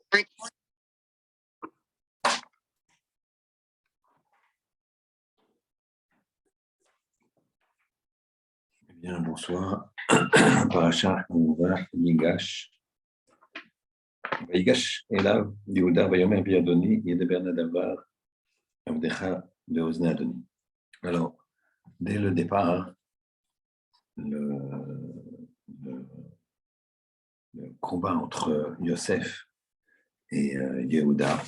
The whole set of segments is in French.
Bien, bonsoir. Parasha, on va Yigash. Yigash est là, Yehuda, Vayomer Biadoni, Yedeber Nadavar, Avdecha, Beozne Adoni. Alors, dès le départ, le combat entre Yosef et Yehuda.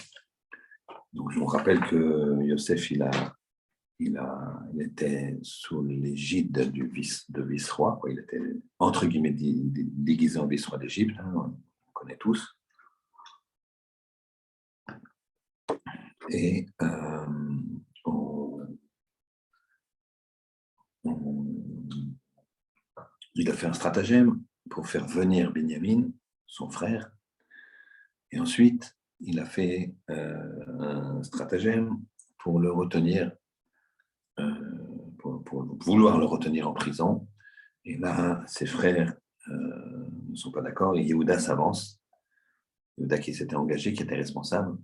Donc, je vous rappelle que Yosef, il était sous l'égide de vice-roi. Il était, entre guillemets, déguisé en vice-roi d'Égypte. Hein, on connaît tous. Et il a fait un stratagème pour faire venir Binyamin, son frère. Et ensuite, il a fait un stratagème pour le retenir, pour vouloir le retenir en prison. Et là, ses frères ne sont pas d'accord et Yehuda s'avance. Yehuda qui s'était engagé, qui était responsable.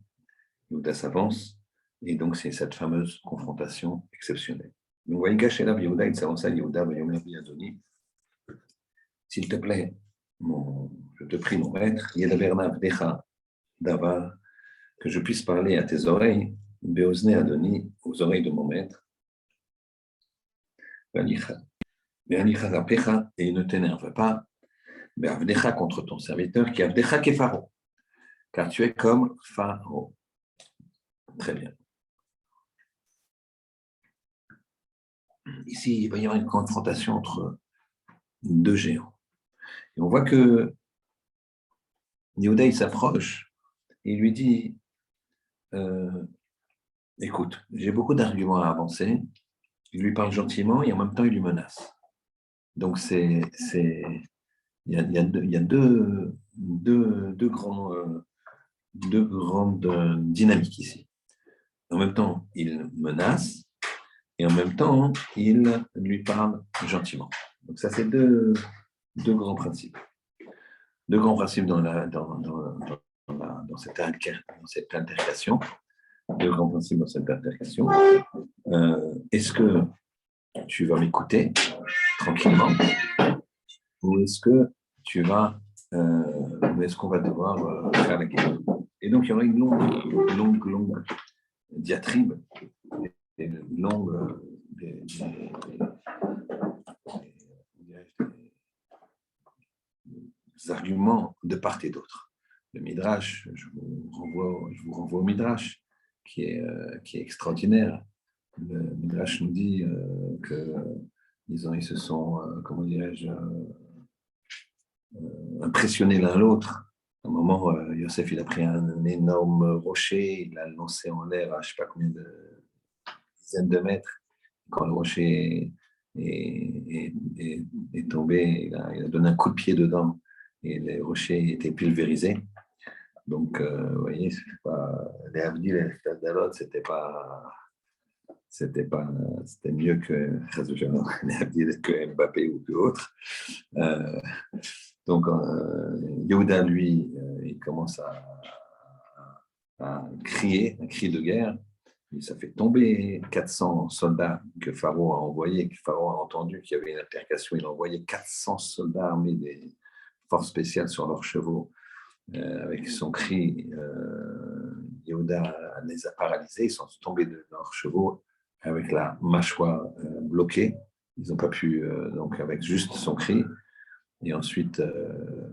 Yehuda s'avance. Et donc, c'est cette fameuse confrontation exceptionnelle. Donc, voyez, caché là, Yehuda, il s'avance à Yehuda, Vayomer Biadoni. S'il te plaît, je te prie, mon maître, Yedaber Navdecha Davar, que je puisse parler à tes oreilles, Beozne Adoni, aux oreilles de mon maître. Et ne t'énerve pas, Beavdecha contre ton serviteur, qui Avdecha Kefaro, car tu es comme Pharaon. Très bien. Ici, il va y avoir une confrontation entre deux géants. Et on voit que Yehuda, il s'approche et il lui dit écoute, j'ai beaucoup d'arguments à avancer. Il lui parle gentiment et en même temps, il lui menace. Donc, il y a deux grandes dynamiques ici. En même temps, il menace et en même temps, il lui parle gentiment. Donc, ça, c'est deux grands principes. Deux grands principes dans cette altercation. Deux grands principes dans cette altercation. Est-ce que tu vas m'écouter tranquillement ou est-ce que est-ce qu'on va devoir faire la guerre? Et donc, il y aura une longue diatribe, des arguments de part et d'autre. Le Midrash, je vous renvoie au Midrash, qui est extraordinaire. Le Midrash nous dit qu'ils se sont, impressionnés l'un l'autre. À un moment, Yosef, il a pris un énorme rocher, il l'a lancé en l'air à je ne sais pas combien de dizaines de mètres. Quand le rocher est tombé, il a donné un coup de pied dedans et le rocher était pulvérisé. Donc, vous voyez, les Avdil et les Dalot, c'était mieux que Mbappé ou que autre. Donc, Yehuda, lui, il commence à crier, un cri de guerre. Et ça fait tomber 400 soldats que Pharaon a envoyés, que Pharaon a entendu qu'il y avait une altercation. Il a envoyé 400 soldats armés des forces spéciales sur leurs chevaux. Avec son cri, Yehuda les a paralysés. Ils sont tombés de leurs chevaux avec la mâchoire bloquée. Ils n'ont pas pu, donc avec juste son cri. Et ensuite,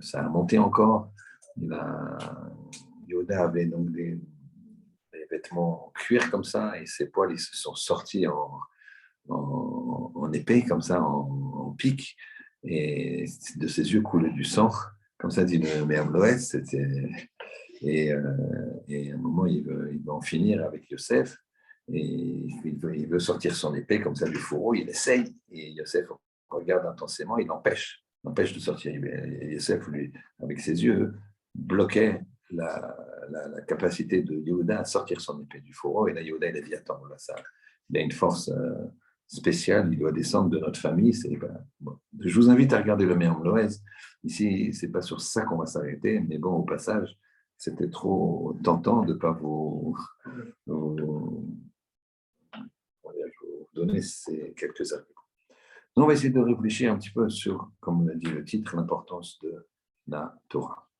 ça a monté encore. Yehuda avait donc des vêtements en cuir comme ça, et ses poils ils se sont sortis en épée, comme ça, en pique, et de ses yeux coulait du sang, comme ça dit le Me'am Loès. Et à un moment, il veut en finir avec Yosef, et il veut sortir son épée comme ça du fourreau, il essaye, et Yosef regarde intensément, il l'empêche de sortir. Et Yosef, lui, avec ses yeux, bloquait la capacité de Yehuda à sortir son épée du fourreau. Et là, Yehuda, il a dit, attends, voilà, ça, il a une force spéciale, il doit descendre de notre famille. Bon. Je vous invite à regarder le Me'am Loès. Ici, ce n'est pas sur ça qu'on va s'arrêter, mais bon, au passage, c'était trop tentant de ne pas vous donner ces quelques arguments. Donc, on va essayer de réfléchir un petit peu sur, comme on a dit le titre, l'importance de la Torah.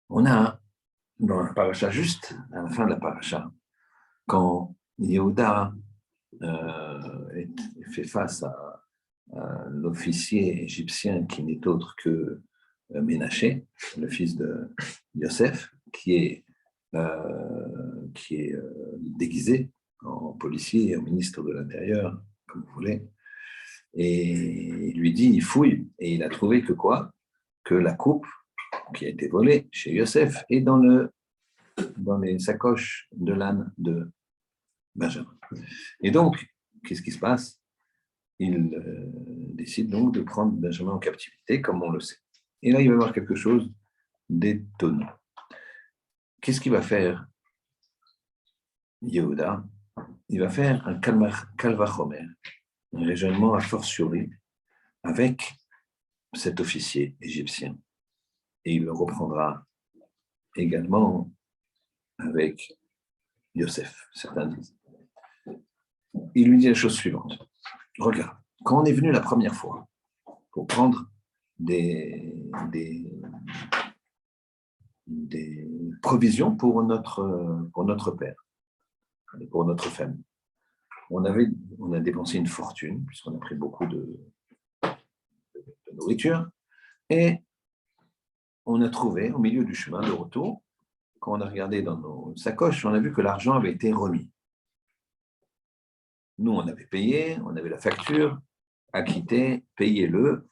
On a dans la paracha, juste à la fin de la paracha, quand Yehuda fait face à l'officier égyptien qui n'est autre que Ménaché, le fils de Yosef, qui est déguisé en policier et en ministre de l'Intérieur, comme vous voulez, et il lui dit, il fouille, et il a trouvé que quoi? Que la coupe qui a été volée chez Yosef est dans les sacoches de l'âne de Benjamin. Et donc, qu'est-ce qui se passe? Il décide donc de prendre Benjamin en captivité, comme on le sait. Et là, il va y avoir quelque chose d'étonnant. Qu'est-ce qu'il va faire Yehuda? Il va faire un calvachomer, un raisonnement a fortiori avec cet officier égyptien. Et il le reprendra également avec Yosef, certains disent. Il lui dit la chose suivante. Regarde, quand on est venu la première fois pour prendre des provisions pour notre père et pour notre famille, on a dépensé une fortune, puisqu'on a pris beaucoup de nourriture, et on a trouvé au milieu du chemin de retour, quand on a regardé dans nos sacoches, on a vu que l'argent avait été remis. Nous, on avait payé, on avait la facture, acquitté, payez-le,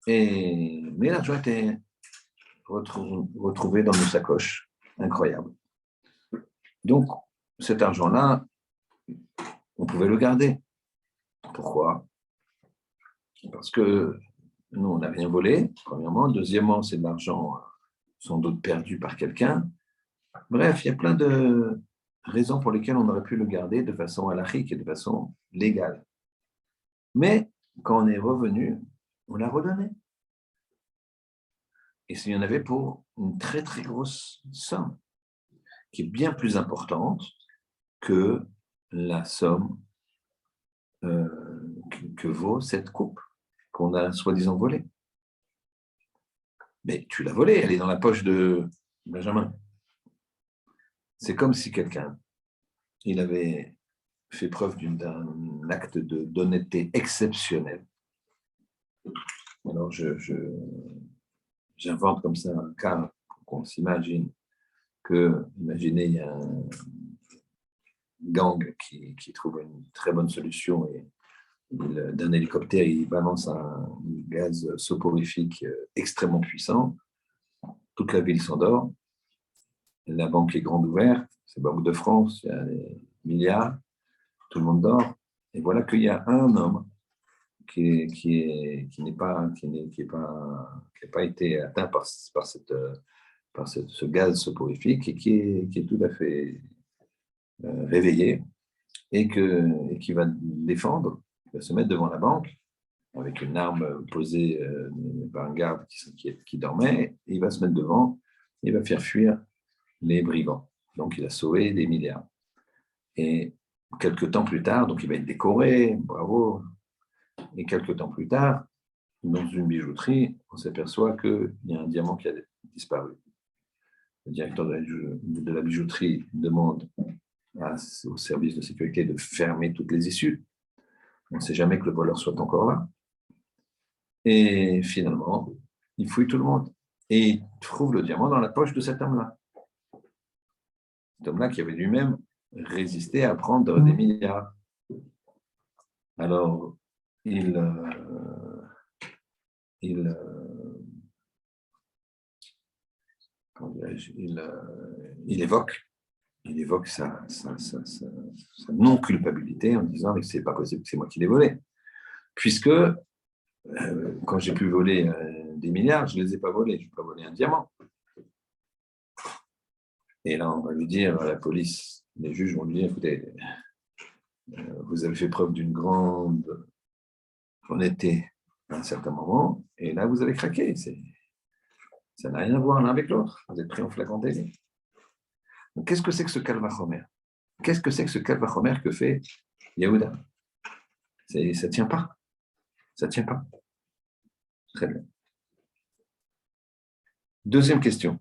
mais l'argent était retrouvé dans nos sacoches. Incroyable. Donc, cet argent-là, on pouvait le garder. Pourquoi? Parce que nous, on n'a rien volé, premièrement. Deuxièmement, c'est de l'argent sans doute perdu par quelqu'un. Bref, il y a plein de raisons pour lesquelles on aurait pu le garder de façon halachique et de façon légale. Mais quand on est revenu, on l'a redonné. Et s'il y en avait pour une très, très grosse somme, qui est bien plus importante que la somme que vaut cette coupe qu'on a soi-disant volée. Mais tu l'as volée, elle est dans la poche de Benjamin. C'est comme si quelqu'un, il avait fait preuve d'un acte d'honnêteté exceptionnel. Alors, j'invente comme ça un cas pour qu'on s'imagine imaginez, il y a un gang qui trouve une très bonne solution et d'un hélicoptère, il balance un gaz soporifique extrêmement puissant. Toute la ville s'endort. La banque est grande ouverte. C'est Banque de France, il y a des milliards. Tout le monde dort. Et voilà qu'il y a un homme qui n'a pas été atteint par ce gaz soporifique et qui est tout à fait réveillé et qui va défendre, va se mettre devant la banque avec une arme posée par un garde qui dormait, et il va se mettre devant, et il va faire fuir les brigands. Donc il a sauvé des milliards. Et quelques temps plus tard, donc il va être décoré, bravo, et quelques temps plus tard, dans une bijouterie, on s'aperçoit qu'il y a un diamant qui a disparu. Le directeur de la bijouterie demande au service de sécurité de fermer toutes les issues. On ne sait jamais que le voleur soit encore là. Et finalement, il fouille tout le monde. Et il trouve le diamant dans la poche de cet homme-là. Cet homme-là qui avait lui-même résisté à prendre des milliards. Alors, il évoque sa non-culpabilité en disant « c'est pas possible que c'est moi qui l'ai volé ». Puisque quand j'ai pu voler des milliards, je ne les ai pas volés, je n'ai pas volé un diamant. Et là, on va lui dire, la police, les juges vont lui dire, écoutez, vous avez fait preuve d'une grande honnêteté à un certain moment, et là, vous avez craqué. Ça n'a rien à voir l'un avec l'autre. Vous êtes pris en flagrant délit. Donc, qu'est-ce que c'est que ce Kalvachomer? Qu'est-ce que c'est que ce Kalvachomer que fait Yehuda? Ça ne tient pas. Ça ne tient pas. Très bien. Deuxième question.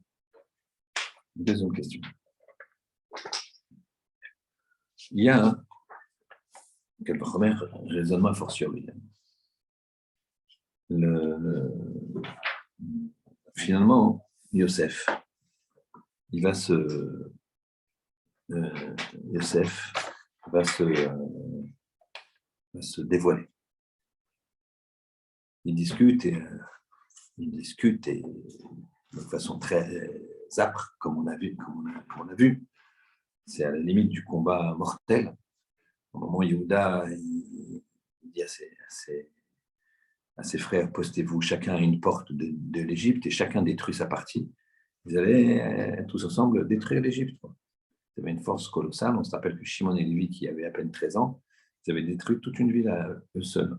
Deuxième question. Il y a un Kalvachomer, raisonnement a fortiori. Finalement, Yosef, Yosef va se dévoiler. Il discute et de façon très âpre, comme on a vu. C'est à la limite du combat mortel. Au moment où Yehuda il dit à ses frères, postez-vous chacun à une porte de l'Égypte et chacun détruit sa partie. Ils allaient tous ensemble détruire l'Égypte. Ils avaient une force colossale. On se rappelle que Shimon et Lévi, qui avaient à peine 13 ans, ils avaient détruit toute une ville à eux seuls.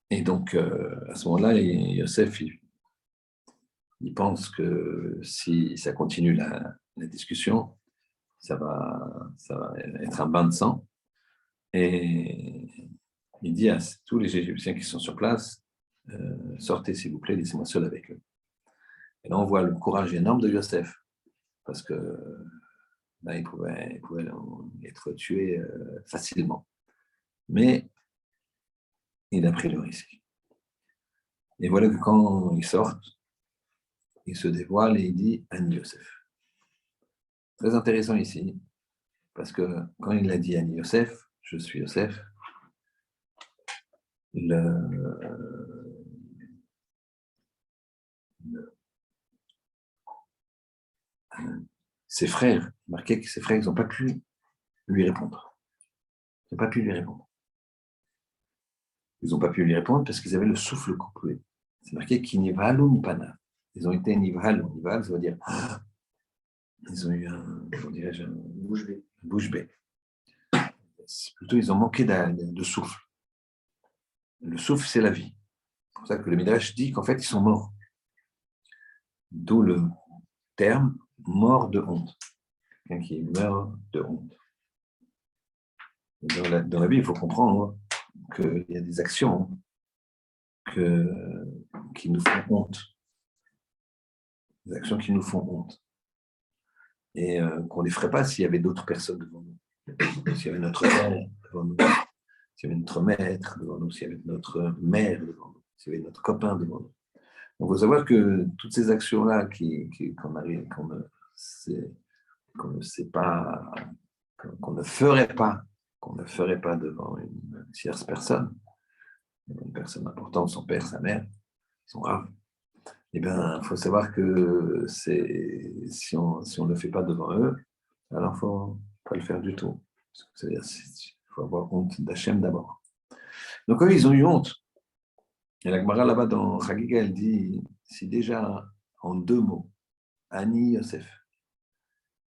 Et donc, à ce moment-là, Yosef, il pense que si ça continue la discussion, ça va être un bain de sang. Et il dit à tous les Égyptiens qui sont sur place, sortez s'il vous plaît, laissez-moi seul avec eux. Et là, on voit le courage énorme de Yosef, parce que là, il pouvait être tué facilement. Mais il a pris le risque. Et voilà que quand il sort, il se dévoile et il dit Ani Yosef. Très intéressant ici, parce que quand il a dit Ani Yosef, je suis Yosef, ses frères, marqué que ses frères, ils n'ont pas pu lui répondre. Ils n'ont pas pu lui répondre. Ils n'ont pas pu lui répondre parce qu'ils avaient le souffle coupé. C'est marqué qu'Inivalu Nipana. Ils ont été Nivalu. Nival, ça veut dire. Ils ont eu un bouche bée. Plutôt, ils ont manqué de souffle. Le souffle, c'est la vie. C'est pour ça que le Midrash dit qu'en fait, ils sont morts. D'où le terme mort de honte. Quelqu'un qui meurt de honte. Dans la vie, il faut comprendre qu'il y a des actions qui nous font honte. Des actions qui nous font honte. Et qu'on ne les ferait pas s'il y avait d'autres personnes devant nous. S'il y avait notre père devant nous, s'il y avait notre maître devant nous, s'il y avait notre mère devant nous, s'il y avait notre copain devant nous. Donc, il faut savoir que toutes ces actions-là qu'on ne ferait pas devant une tierce personne, une personne importante, son père, sa mère, son rave, eh bien, il faut savoir que si on ne le fait pas devant eux, alors il ne faut pas le faire du tout. C'est-à-dire qu'il faut avoir honte d'Hachem d'abord. Donc eux, ils ont eu honte. Et la Gemara là-bas dans Chagiga, elle dit, si déjà en 2 mots, Ani Yosef,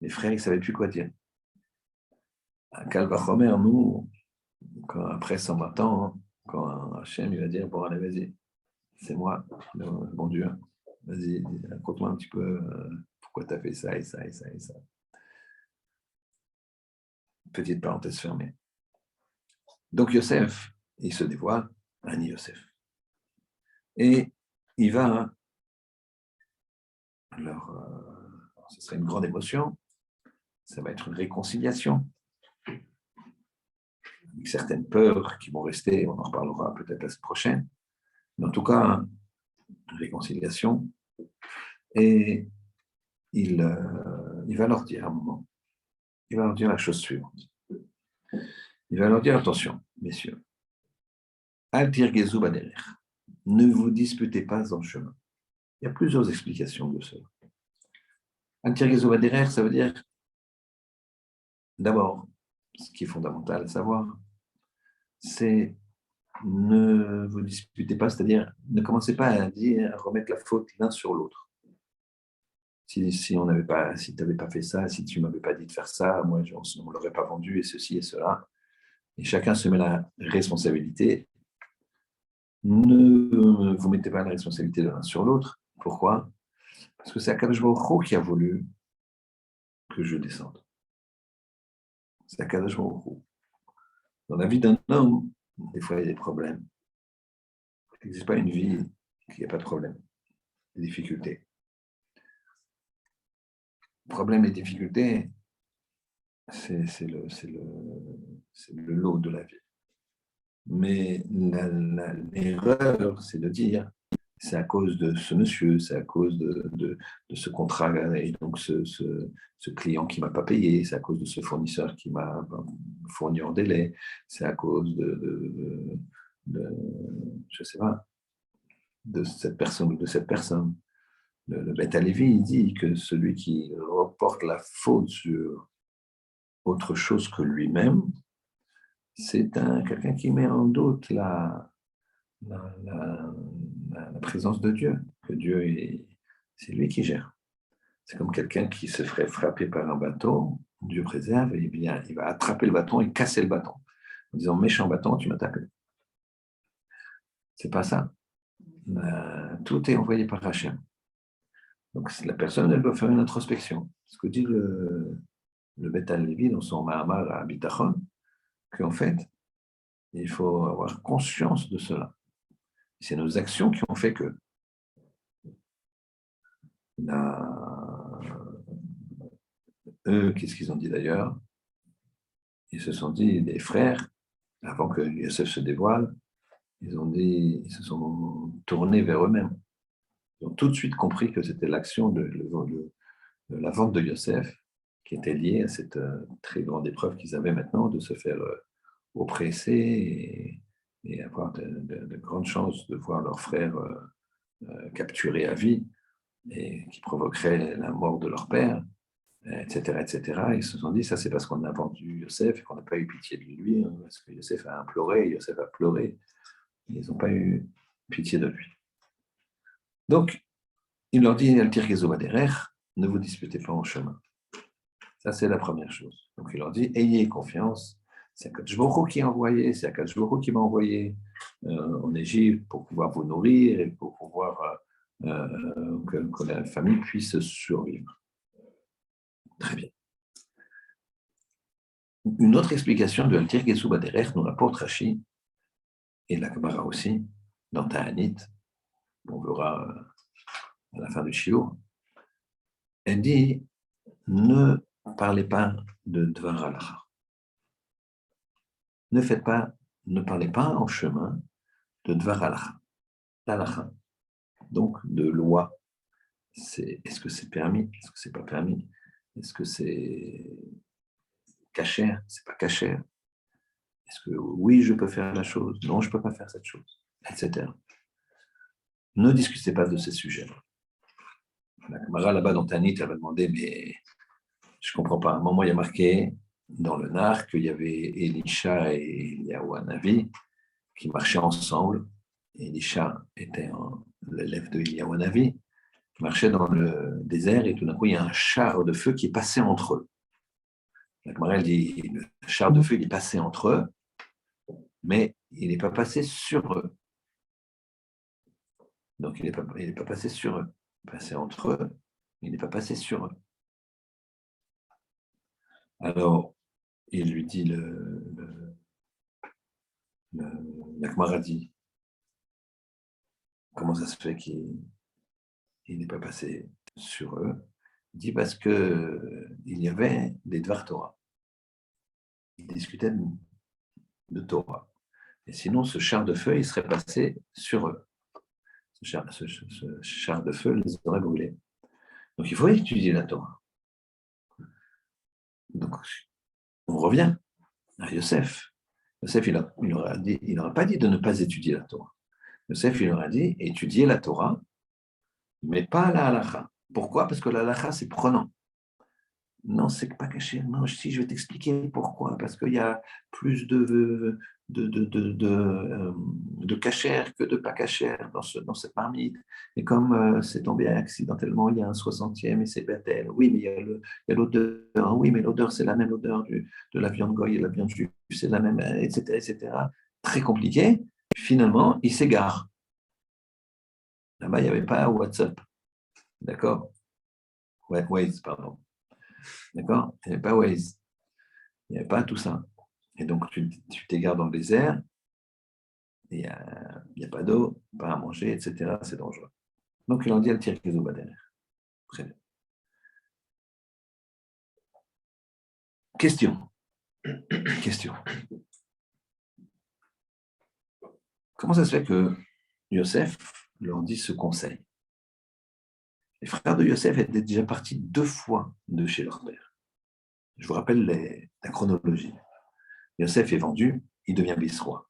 les frères, ils ne savaient plus quoi dire. À Kalvachomer, nous, après 120 ans, quand Hachem il va dire, bon allez, vas-y, c'est moi, le bon Dieu, vas-y, raconte-moi un petit peu pourquoi tu as fait ça et ça et ça et ça. Petite parenthèse fermée. Donc Yosef, il se dévoile, Ani Yosef. Et il va, alors ce serait une grande émotion, ça va être une réconciliation, avec certaines peurs qui vont rester, on en reparlera peut-être la semaine prochaine, mais en tout cas, une réconciliation. Et il va leur dire à un moment, il va leur dire la chose suivante. Il va leur dire, attention, messieurs, Al tirgezu baderer, ne vous disputez pas en chemin. Il y a plusieurs explications de cela. Al tirgezu baderer, ça veut dire, d'abord, ce qui est fondamental à savoir, c'est ne vous disputez pas, c'est-à-dire ne commencez pas à remettre la faute l'un sur l'autre. Si on n'avait pas, si tu n'avais pas fait ça, si tu ne m'avais pas dit de faire ça, moi on ne l'aurait pas vendu et ceci et cela. Et chacun se met la responsabilité. Ne vous mettez pas la responsabilité de l'un sur l'autre. Pourquoi? Parce que c'est Akadosh Baruch Hu qui a voulu que je descende. C'est Akadosh Baruch Hu. Dans la vie d'un homme, des fois, il y a des problèmes. Il n'existe pas une vie qui n'a pas de problème, des difficultés. Problèmes et difficultés, c'est le lot de la vie. Mais l'erreur, c'est de dire, c'est à cause de ce monsieur, c'est à cause de ce contrat, et donc ce client qui ne m'a pas payé, c'est à cause de ce fournisseur qui m'a fourni en délai, c'est à cause je ne sais pas, de cette personne ou de cette personne. Le Beth Alevi, il dit que celui qui reporte la faute sur autre chose que lui-même, c'est quelqu'un qui met en doute la présence de Dieu, que c'est lui qui gère. C'est comme quelqu'un qui se ferait frapper par un bâton, Dieu préserve, et bien il va attraper le bâton et casser le bâton, en disant méchant bâton, tu m'as tapé. C'est pas ça. Tout est envoyé par Hachem. Donc la personne, elle doit faire une introspection. Ce que dit le Beth Alevi dans son Mahamar à Bitachon, qu'en fait, il faut avoir conscience de cela. C'est nos actions qui ont fait que. Eux, qu'est-ce qu'ils ont dit d'ailleurs? Ils se sont dit, les frères, avant que Yosef se dévoile, ils se sont tournés vers eux-mêmes. Ils ont tout de suite compris que c'était l'action de la vente de Yosef qui était liée à cette très grande épreuve qu'ils avaient maintenant de se faire oppresser et avoir de grandes chances de voir leurs frères capturés à vie et qui provoquerait la mort de leur père, etc., etc. Ils se sont dit, ça c'est parce qu'on a vendu Yosef et qu'on n'a pas eu pitié de lui, hein, parce que Yosef a imploré, Yosef a pleuré. Ils n'ont pas eu pitié de lui. Donc, il leur dit, Altir Gezobaderer, ne vous disputez pas en chemin. Ça, c'est la première chose. Donc, il leur dit, ayez confiance. C'est Akadosh Baruch Hu qui a envoyé, c'est Akadosh Baruch Hu qui m'a envoyé en Égypte pour pouvoir vous nourrir et pour pouvoir que la famille puisse survivre. Très bien. Une autre explication de Altir Gezobaderer nous rapporte Rashi, et la Gemara aussi, dans Ta'anit, on verra à la fin du shiur. Elle dit, ne parlez pas de Dvar Halacha. Ne parlez pas en chemin de Dvar Halacha. L'Halacha, donc de loi. Est-ce que c'est permis? Est-ce que c'est pas permis? Est-ce que c'est cachère? C'est pas cachère? Est-ce que oui, je peux faire la chose? Non, je peux pas faire cette chose, etc. Ne discutez pas de ces sujets. La Gemara là-bas dans Tanit, elle va demander, mais je comprends pas. À un moment, il y a marqué dans le Nar qu'il y avait Elisha et Eliyahu Hanavi qui marchaient ensemble. Elisha était l'élève de Eliyahu Hanavi, qui marchait dans le désert et tout d'un coup, il y a un char de feu qui est passé entre eux. La Gemara dit, le char de feu, il est passé entre eux, mais il n'est pas passé sur eux. Donc, il n'est pas passé sur eux. Il est passé entre eux, il n'est pas passé sur eux. Alors, il lui dit, la Gemara dit, comment ça se fait qu'il n'est pas passé sur eux? Il dit parce qu'il y avait des Dvar Torah. Ils discutaient de Torah. Et sinon, ce char de feu, il serait passé sur eux. Ce char de feu les aurait brûlés. Donc, il faut étudier la Torah. Donc, on revient à Yosef. Yosef, il n'aurait pas dit de ne pas étudier la Torah. Yosef, il aurait dit étudier la Torah, mais pas la halacha. Pourquoi? Parce que la halacha, c'est prenant. Non, c'est pas caché. Non, si, je vais t'expliquer pourquoi. Parce qu'il y a plus de cachère que de pas cachère dans cette marmite. Et comme c'est tombé accidentellement, il y a un 60e et c'est Bethel. Oui, mais il y a l'odeur. Oui, mais l'odeur, c'est la même odeur de la viande goy et de la viande juive. C'est la même, etc., etc. Très compliqué. Finalement, il s'égare. Là-bas, il n'y avait pas WhatsApp. D'accord? Ouais, Waze, pardon. D'accord? Il n'y avait pas Waze. Il n'y avait pas tout ça. Et donc, tu t'égares dans le désert, il n'y a pas d'eau, pas à manger, etc. C'est dangereux. Donc, il en dit Al-Tir derrière. Très bien. Question. Question. Comment ça se fait que Yosef leur dit ce conseil? Les frères de Yosef étaient déjà partis 2 fois de chez leur père. Je vous rappelle la chronologie. Yosef est vendu, il devient vice-roi.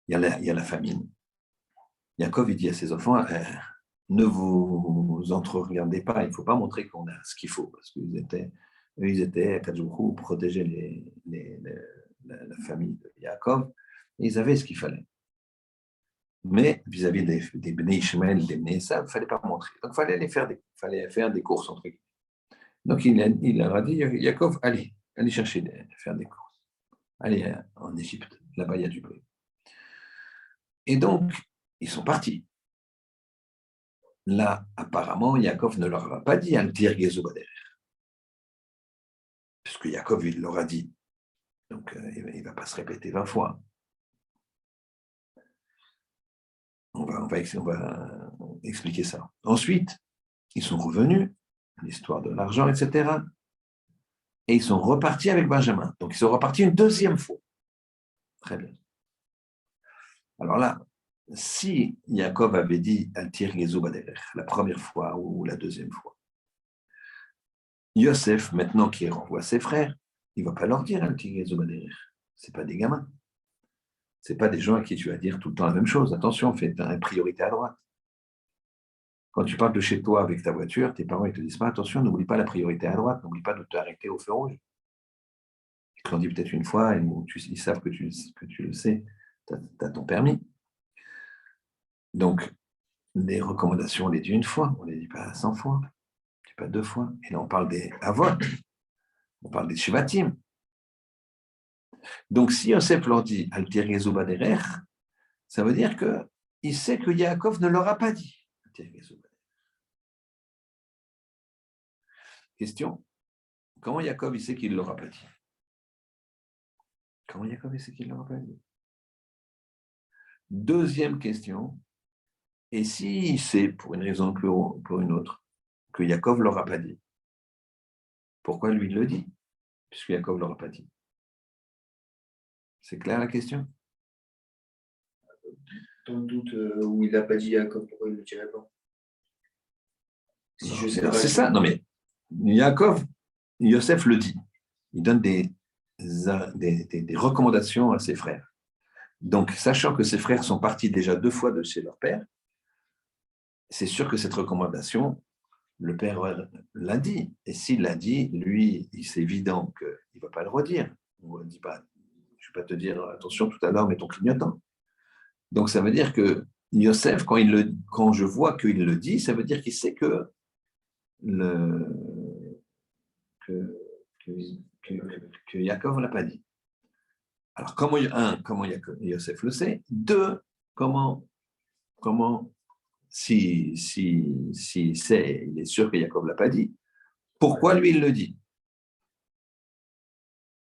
Il y a la famine. Yaakov, il dit à ses enfants, ne vous entre-regardez pas, il ne faut pas montrer qu'on a ce qu'il faut, parce ils étaient à Kadjourou, protéger la famille de Yaakov, et ils avaient ce qu'il fallait. Mais vis-à-vis des Bnei Ishmael, des Bnei Esav, il ne fallait pas montrer. Donc, il fallait faire des courses, entre guillemets. Donc, il leur a dit, Yaakov, allez chercher, faire des courses. Allez en Égypte, là-bas, il y a du blé. Et donc, ils sont partis. Là, apparemment, Yaakov ne leur a pas dit Al-Tir Gezubader, puisque Yaakov, il leur a dit. Donc, il ne va pas se répéter 20 fois. On va expliquer ça. Ensuite, ils sont revenus, l'histoire de l'argent, etc. Et ils sont repartis avec Benjamin. Donc, ils sont repartis une 2e fois. Très bien. Alors là, si Yaakov avait dit Al-Tir Gezubader la première fois ou la 2e fois, Yosef, maintenant qu'il renvoie ses frères, il ne va pas leur dire Al-Tir Gezubader. Ce pas des gamins. Ce pas des gens à qui tu vas dire tout le temps la même chose. Attention, fais une priorité à droite. Quand tu parles de chez toi avec ta voiture, tes parents ne te disent pas attention, n'oublie pas la priorité à droite, n'oublie pas de t'arrêter au feu rouge. Ils te l'ont dit peut-être une fois, ils savent que tu le sais, tu as ton permis. Donc, les recommandations, on les dit une fois, on ne les dit pas 100 fois, pas 2 fois. Et là, on parle des avot, on parle des shivatim. Donc, si Yosef leur dit Alter Gezuba derer, ça veut dire qu'il sait que Yaakov ne leur a pas dit Alter Gezuba. Question, comment Yaakov il sait qu'il ne l'aura pas dit? Comment Yaakov il sait qu'il ne l'aura pas dit? Deuxième question, et s'il sait, pour une raison ou pour une autre, que Yaakov ne l'aura pas dit, pourquoi lui il le dit, puisque Yaakov ne l'aura pas dit? C'est clair la question? Dans le doute où il n'a pas dit Yaakov, pourquoi il ne le dirait pas? Si je sais, c'est ça, non mais Yaakov, Yosef le dit. Il donne des recommandations à ses frères. Donc, sachant que ses frères sont partis déjà 2 fois de chez leur père, c'est sûr que cette recommandation, le père l'a dit. Et s'il l'a dit, lui, c'est évident qu'il ne va pas le redire. On ne dit pas, je ne vais pas te dire, attention, tout à l'heure, mets ton clignotant. Donc, ça veut dire que Yosef, quand je vois qu'il le dit, ça veut dire qu'il sait que Yaakov ne l'a pas dit. Alors, comment Yosef le sait? 2, comment si sait, il est sûr que Yaakov ne l'a pas dit, pourquoi lui il le dit?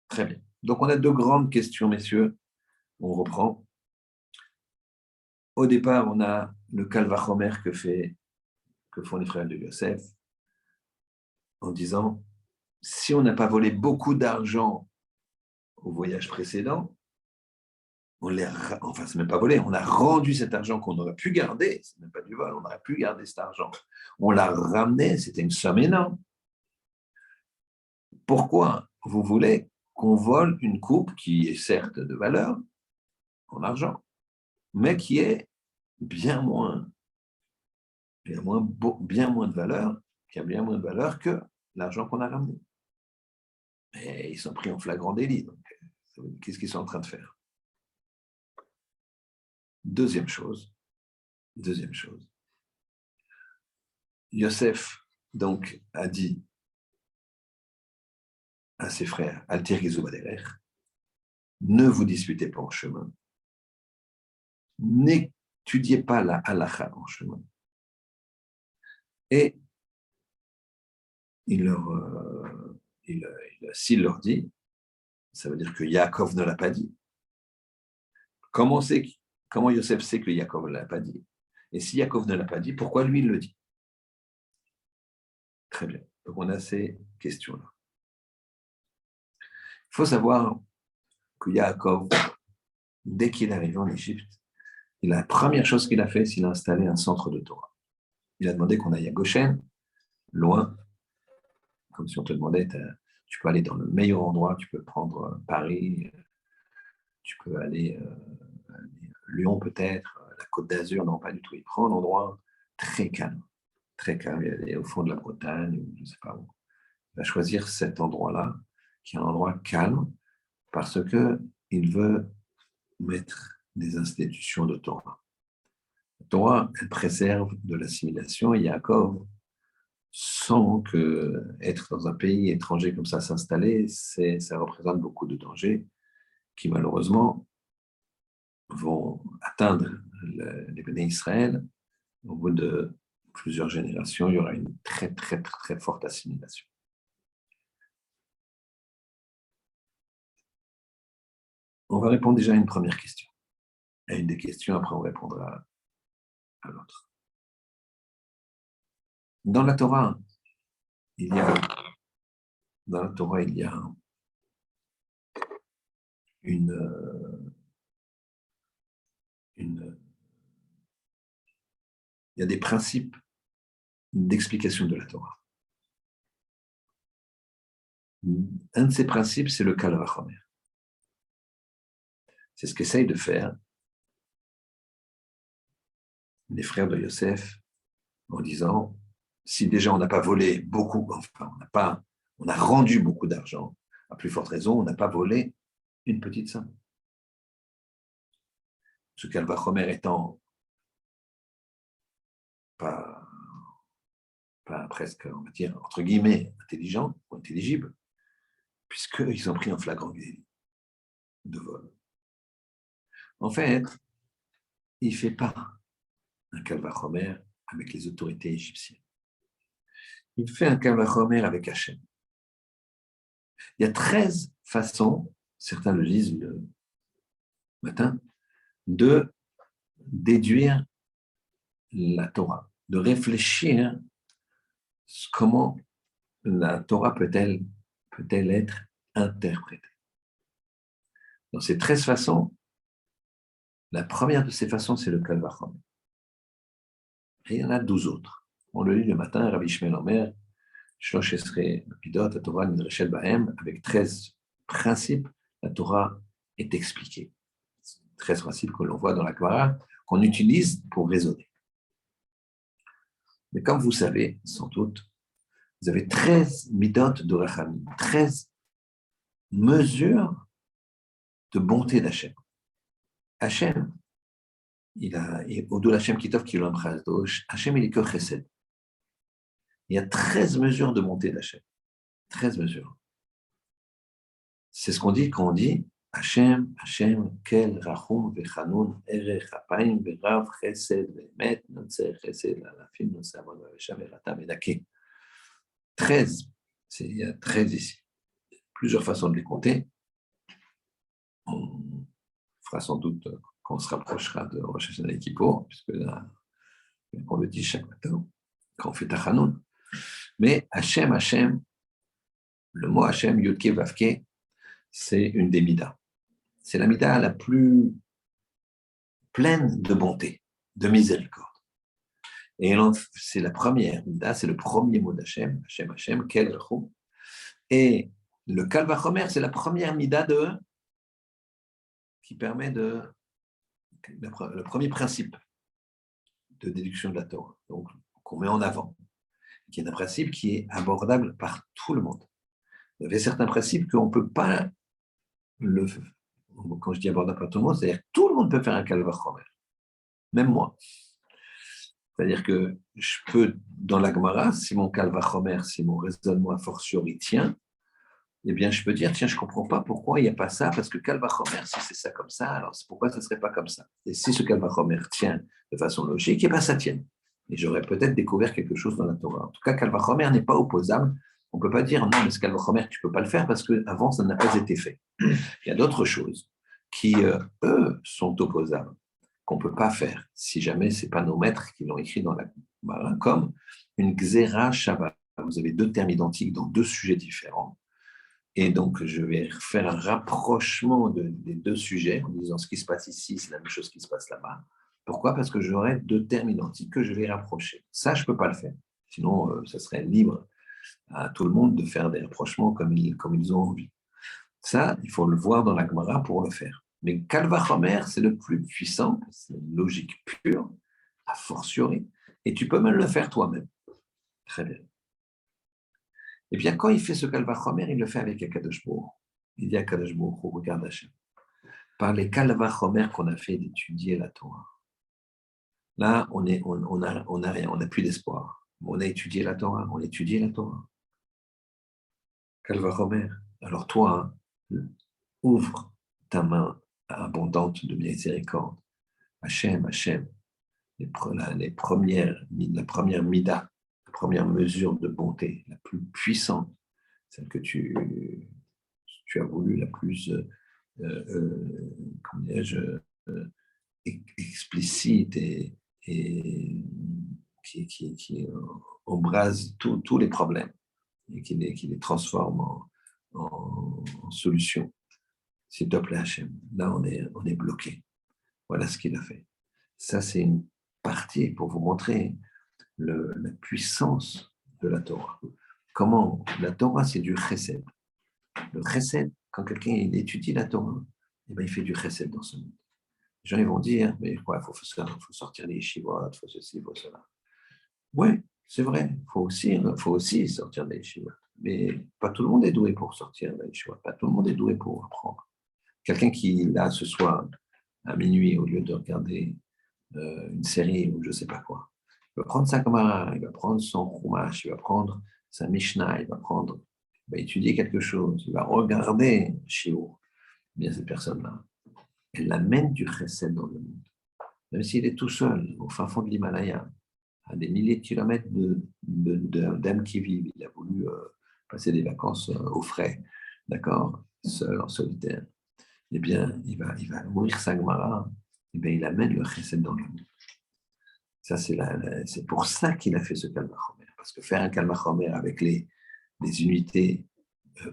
Très bien. Donc, on a 2 grandes questions, messieurs. On reprend. Au départ, on a le calvachomer que font les frères de Yosef en disant, si on n'a pas volé beaucoup d'argent au voyage précédent, c'est même pas volé, on a rendu cet argent qu'on aurait pu garder, c'est même pas du vol, on aurait pu garder cet argent. On l'a ramené, c'était une somme énorme. Pourquoi vous voulez qu'on vole une coupe qui est certes de valeur en argent, mais qui est bien moins de valeur, qui a bien moins de valeur que l'argent qu'on a ramené. Et ils sont pris en flagrant délit. Donc, qu'est-ce qu'ils sont en train de faire? Deuxième chose. Yosef, donc, a dit à ses frères, Altir Gezubaderer, ne vous disputez pas en chemin. N'étudiez pas la halakha en chemin. Et s'il leur dit, ça veut dire que Yaakov ne l'a pas dit. Comment Yosef sait que Yaakov ne l'a pas dit? Et si Yaakov ne l'a pas dit, pourquoi lui il le dit? Très bien. Donc on a ces questions-là. Il faut savoir que Yaakov, dès qu'il est arrivé en Égypte, la première chose qu'il a fait, c'est qu'il a installé un centre de Torah. Il a demandé qu'on aille à Goshen, loin, comme si on te demandait, tu peux aller dans le meilleur endroit, tu peux prendre Paris, tu peux aller Lyon peut-être, la Côte d'Azur, non pas du tout. Il prend un endroit très calme, il est au fond de la Bretagne, ou je ne sais pas où. Il va choisir cet endroit-là, qui est un endroit calme, parce qu'il veut mettre des institutions de Torah. La Torah, elle préserve de l'assimilation, et Yaakov, sans que être dans un pays étranger comme ça, s'installer, ça représente beaucoup de dangers qui malheureusement vont atteindre les béné Israël. Au bout de plusieurs générations, il y aura une très, très, très, très forte assimilation. On va répondre déjà à une première question. À une des questions, après on répondra à l'autre. Dans la Torah, il y a il y a des principes d'explication de la Torah. Un de ces principes, c'est le Kal Vachomer. C'est ce qu'essayent de faire les frères de Yosef en disant, si déjà on n'a pas volé beaucoup, enfin on a rendu beaucoup d'argent, à plus forte raison, on n'a pas volé une petite somme. Ce Kal Vachomer étant pas presque, on va dire, entre guillemets, intelligent ou intelligible, puisqu'ils ont pris un flagrant délit de vol. En fait, il ne fait pas un Kal Vachomer avec les autorités égyptiennes. Il fait un Kal Vachomer avec Hachem. Il y a 13 façons, certains le disent le matin, de déduire la Torah, de réfléchir comment la Torah peut-elle être interprétée. Dans ces 13 façons, la première de ces façons, c'est le Kal Vachomer. Et il y en a 12 autres. On le lit le matin, Rabbi Shmuel Omer, Shlosh Esrei Midot, la Torah Nidreshet Bahem, avec 13 principes, la Torah est expliquée. 13 principes que l'on voit dans la Gemara, qu'on utilise pour raisonner. Mais comme vous savez, sans doute, vous avez 13 midot de Rachamim, 13 mesures de bonté d'Hachem. Hachem, au-delà d'Hachem Kitov qui l'embrasse, Hachem il est que chesed. Il y a 13 mesures de bonté d'Hachem. 13 mesures. C'est ce qu'on dit quand on dit Hachem, Kel, Rachum, Vechanun, Erech, Apayim, Berav, Chesed, Vemet, Notzer, Chesed, Alafim, Notzer, Vesham, Eratam, Edake. 13. Il y a 13 ici. Plusieurs façons de les compter. On fera sans doute quand on se rapprochera de Rosh Hashanah et Kippour, puisque là, on le dit chaque matin, quand on fait Tachanun. Mais Hachem, le mot Hachem, Yudke, Vavke, c'est une des midas. C'est la mida la plus pleine de bonté, de miséricorde. Et c'est la première mida, c'est le premier mot d'Hachem, Hachem, Kel Rachum. Et le Kal Vachomer, c'est la première mida qui permet le premier principe de déduction de la Torah, donc qu'on met en avant, qui est un principe qui est abordable par tout le monde. Il y avait certains principes qu'on ne peut pas quand je dis abordable par tout le monde, c'est-à-dire que tout le monde peut faire un Kal Vachomer, même moi. C'est-à-dire que je peux, dans la Gemara, si mon Kal Vachomer, si mon raisonnement a fortiori tient, eh bien, je peux dire, tiens, je ne comprends pas pourquoi il n'y a pas ça, parce que Kal Vachomer, si c'est ça comme ça, alors pourquoi ça ne serait pas comme ça? Et si ce Kal Vachomer tient de façon logique, eh bien, ça tient. Et j'aurais peut-être découvert quelque chose dans la Torah. En tout cas, Kal Vachomer n'est pas opposable. On ne peut pas dire non, mais ce Kal Vachomer, tu ne peux pas le faire parce qu'avant, ça n'a pas été fait. Il y a d'autres choses qui, eux, sont opposables, qu'on ne peut pas faire si jamais ce n'est pas nos maîtres qui l'ont écrit dans la Gemara, comme une Xéra Shabbat. Vous avez deux termes identiques dans deux sujets différents. Et donc, je vais faire un rapprochement des deux sujets en disant ce qui se passe ici, c'est la même chose qui se passe là-bas. Pourquoi? Parce que j'aurai deux termes identiques que je vais rapprocher. Ça, je ne peux pas le faire. Sinon, ça serait libre à tout le monde de faire des rapprochements comme ils ont envie. Ça, il faut le voir dans la Gemara pour le faire. Mais Kal Vachomer, c'est le plus puissant, c'est une logique pure, a fortiori. Et tu peux même le faire toi-même. Très bien. Eh bien, quand il fait ce Kal Vachomer, il le fait avec Akadosh Baruch. Il dit à Akadosh Baruch, regarde Hachem. Par les Kal Vachomer qu'on a fait d'étudier la Torah, là, on n'a rien, on n'a plus d'espoir. On a étudié la Torah, on a étudié la Torah. Kal Vachomer. Alors toi, ouvre ta main abondante de miséricorde. Hachem, la première mida, la première mesure de bonté, la plus puissante, celle que tu as voulu, la plus, comment dirais-je, explicite et qui embrase tous les problèmes et qui les transforme en solutions. S'il te plaît, Hachem, là on est bloqué. Voilà ce qu'il a fait. Ça, c'est une partie pour vous montrer la puissance de la Torah. Comment la Torah, c'est du chesed. Le chesed, quand quelqu'un étudie la Torah, eh bien, il fait du chesed dans ce monde. Les gens ils vont dire, mais quoi, il faut sortir les yeshivot, il faut ceci, il faut cela. Oui, c'est vrai, il faut aussi sortir des yeshivot. Mais pas tout le monde est doué pour sortir des yeshivot, pas tout le monde est doué pour apprendre. Quelqu'un qui, là, ce soir, à minuit, au lieu de regarder une série ou je ne sais pas quoi, il va prendre sa Gemara, il va prendre son Chumash, il va prendre sa Mishnah, il va étudier quelque chose, il va regarder Shiur. Bien, cette personne-là, elle amène du chesed dans le monde. Même s'il est tout seul, au fin fond de l'Himalaya, à des milliers de kilomètres d'âmes qui vivent, il a voulu passer des vacances au frais, d'accord, seul, en solitaire. Eh bien, il va mourir sa Gemara, eh bien, il amène le chesed dans le monde. Ça, c'est pour ça qu'il a fait ce Kal Vachomer. Parce que faire un Kal Vachomer avec les unités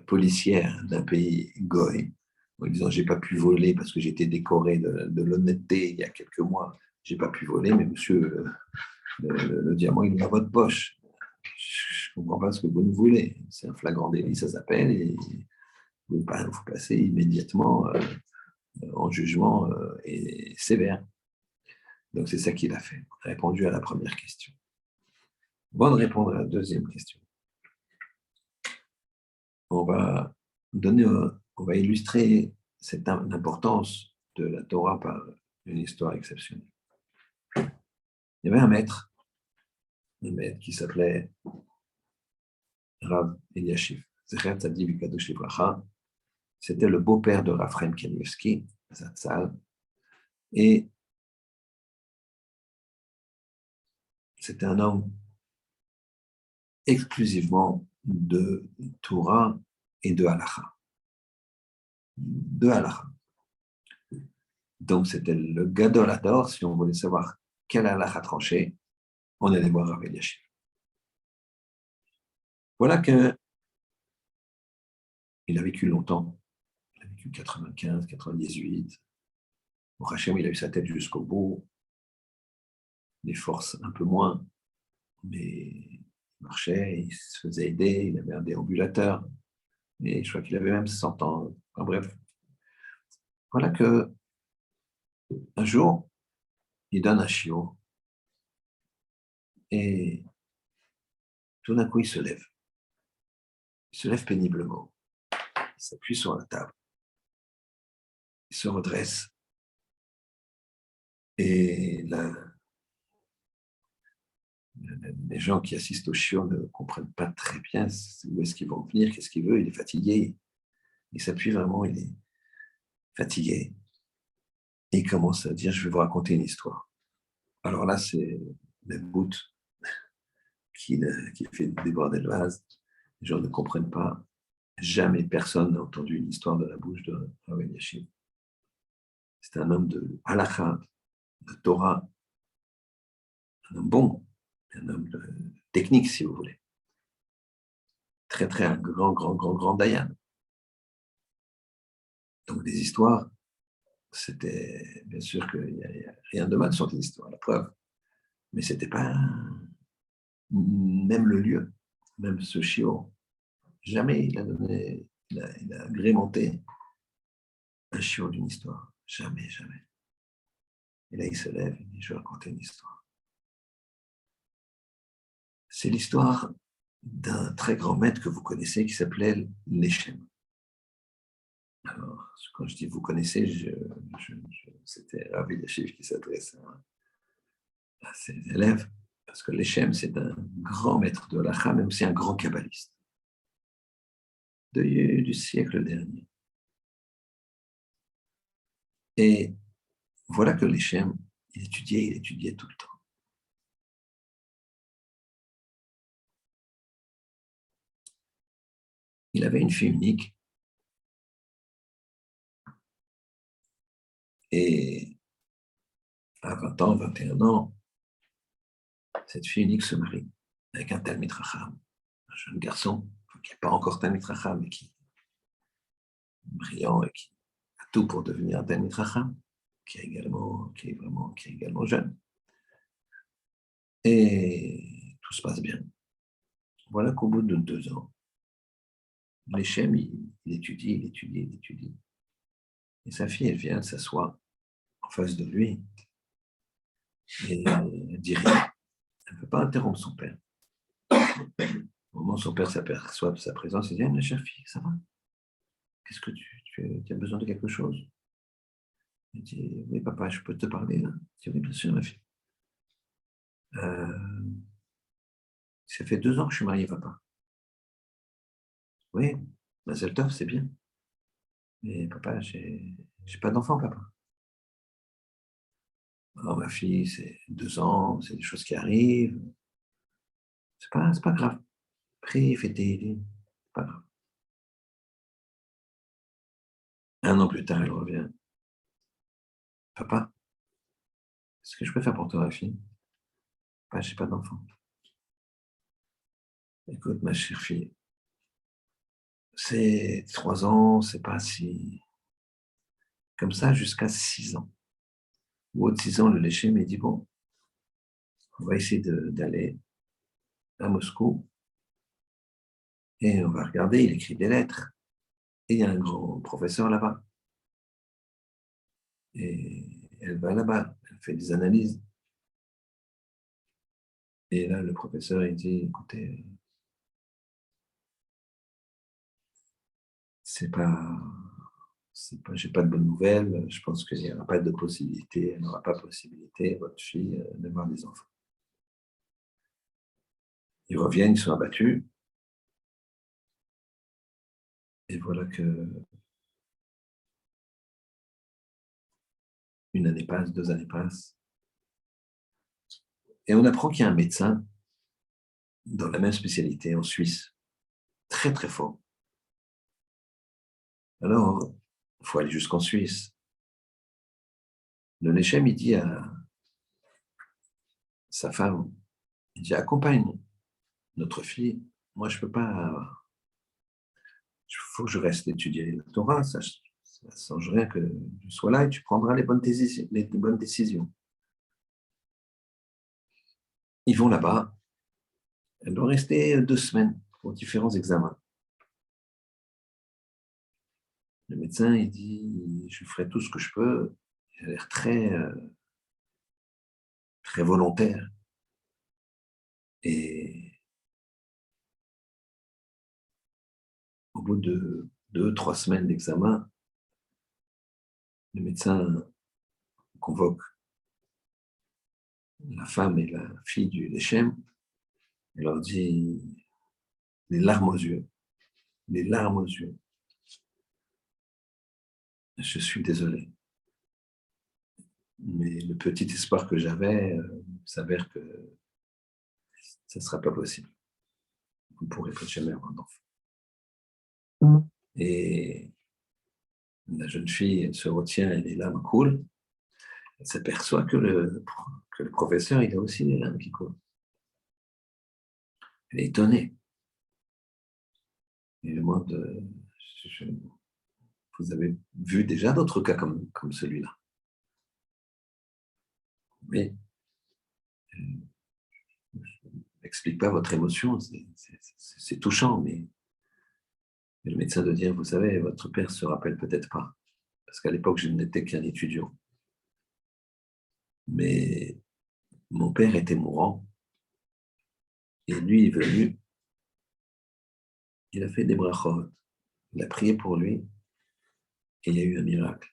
policières d'un pays goy, en disant j'ai pas pu voler parce que j'ai été décoré de l'honnêteté il y a quelques mois, j'ai pas pu voler, mais monsieur, le diamant, il est dans votre poche. Je ne comprends pas ce que vous nous voulez. C'est un flagrant délit, ça s'appelle, et vous passez immédiatement en jugement et sévère. Donc, c'est ça qu'il a fait, répondu à la première question. Avant de répondre à la deuxième question, on va illustrer l'importance de la Torah par une histoire exceptionnelle. Il y avait un maître qui s'appelait Rav Eliashiv. C'était le beau-père de Raphaël Kanievski, Zatzal, et c'était un homme exclusivement de Torah et de Halacha. De Halacha. Donc, c'était le Gadol Hador, si on voulait savoir quel Halacha trancher, on allait voir Rav Eliashiv. Voilà qu'il a vécu longtemps. Il a vécu 95, 98. Au Hachem, il a eu sa tête jusqu'au bout. Des forces un peu moins, mais il marchait, il se faisait aider, il avait un déambulateur. Et je crois qu'il avait même 100 ans. Enfin, bref. Voilà que un jour, il donne un chiot et tout d'un coup, il se lève. Il se lève péniblement. Il s'appuie sur la table. Il se redresse. Et les gens qui assistent au chiot ne comprennent pas très bien où est-ce qu'ils vont venir, qu'est-ce qu'il veut. Il est fatigué. Il s'appuie vraiment, il est fatigué. Et il commence à dire, je vais vous raconter une histoire. Alors là, c'est même bout qui fait déborder le vase. Les gens ne comprennent pas. Jamais personne n'a entendu une histoire de la bouche de Rav Eliashiv. C'est un homme de halakha, de Torah, un homme bon, un homme de technique, si vous voulez. Très, très un grand Dayan. Donc, des histoires, c'était bien sûr qu'il n'y a rien de mal sur les histoires, la preuve. Mais ce n'était pas même le lieu, même ce chiot. Jamais il a agrémenté un chiot d'une histoire. Jamais. Et là, il se lève et dit, je vais raconter une histoire. C'est l'histoire d'un très grand maître que vous connaissez qui s'appelait Leshem. Alors, quand je dis vous connaissez, c'était Rav Eliashiv qui s'adresse à ses élèves, parce que Leshem, c'est un grand maître de l'Acha, mais aussi un grand kabbaliste du siècle dernier. Et voilà que Leshem, il étudiait tout le temps. Il avait une fille unique, et à 20 ans, 21 ans, cette fille unique se marie avec un Talmid Chacham, un jeune garçon qui n'est pas encore Talmid Chacham, mais qui est brillant et qui a tout pour devenir un Talmid Chacham, qui est également jeune. Et tout se passe bien. Voilà qu'au bout de 2 ans, Leshem, il étudie. Et sa fille, elle vient, elle s'assoit en face de lui et elle dit rien. Elle ne peut pas interrompre son père. Au moment où son père s'aperçoit de sa présence, il dit, ma chère fille, ça va? Qu'est-ce que tu as besoin de quelque chose? Il dit, oui, papa, je peux te parler là? Il dit, oui, bien sûr, ma fille. Ça fait 2 ans que je suis marié, papa. Oui, Mazel Tov, c'est bien. Mais papa, j'ai pas d'enfant, papa. Alors, ma fille, c'est 2 ans, c'est des choses qui arrivent. C'est pas grave. Prie, fais tes c'est pas grave. 1 an plus tard, elle revient. Papa, est-ce que je peux faire pour toi, ma fille? Papa, j'ai pas d'enfant. Écoute, ma chère fille, c'est 3 ans, c'est pas si... Comme ça, jusqu'à 6 ans. Au bout de 6 ans, le léché m'a dit, bon, on va essayer d'aller à Moscou et on va regarder, il écrit des lettres. Et il y a un grand professeur là-bas. Et elle va là-bas, elle fait des analyses. Et là, le professeur, il dit, écoutez, j'ai pas de bonnes nouvelles, je pense qu'il n'y aura pas de possibilité, elle n'aura pas possibilité, votre fille, d'avoir des enfants. Ils reviennent, ils sont abattus. Et voilà que 1 année passe, 2 années passent. Et on apprend qu'il y a un médecin dans la même spécialité en Suisse, très très fort. Alors, il faut aller jusqu'en Suisse. Le Léchem, il dit à sa femme, il dit, accompagne notre fille. Moi, je ne peux pas. Il faut que je reste étudier le Torah. Ça ne change rien que je sois là et tu prendras les bonnes décisions. Ils vont là-bas. Elle doit rester 2 semaines pour différents examens. Le médecin, il dit, je ferai tout ce que je peux. Il a l'air très volontaire. Et au bout de 2-3 semaines d'examen, le médecin convoque la femme et la fille du Léchem et leur dit, les larmes aux yeux, je suis désolé. Mais le petit espoir que j'avais s'avère que ça ne sera pas possible. Vous ne pourrez pas jamais avoir d'enfant. Et la jeune fille, elle se retient, et les larmes coulent. Elle s'aperçoit que le professeur, il a aussi les larmes qui coulent. Elle est étonnée. Et moi, vous avez vu déjà d'autres cas comme celui-là. Mais je n'explique pas votre émotion, c'est touchant, mais le médecin doit dire, vous savez, votre père ne se rappelle peut-être pas, parce qu'à l'époque, je n'étais qu'un étudiant. Mais mon père était mourant, et lui est venu, il a fait des brachot, il a prié pour lui, et il y a eu un miracle.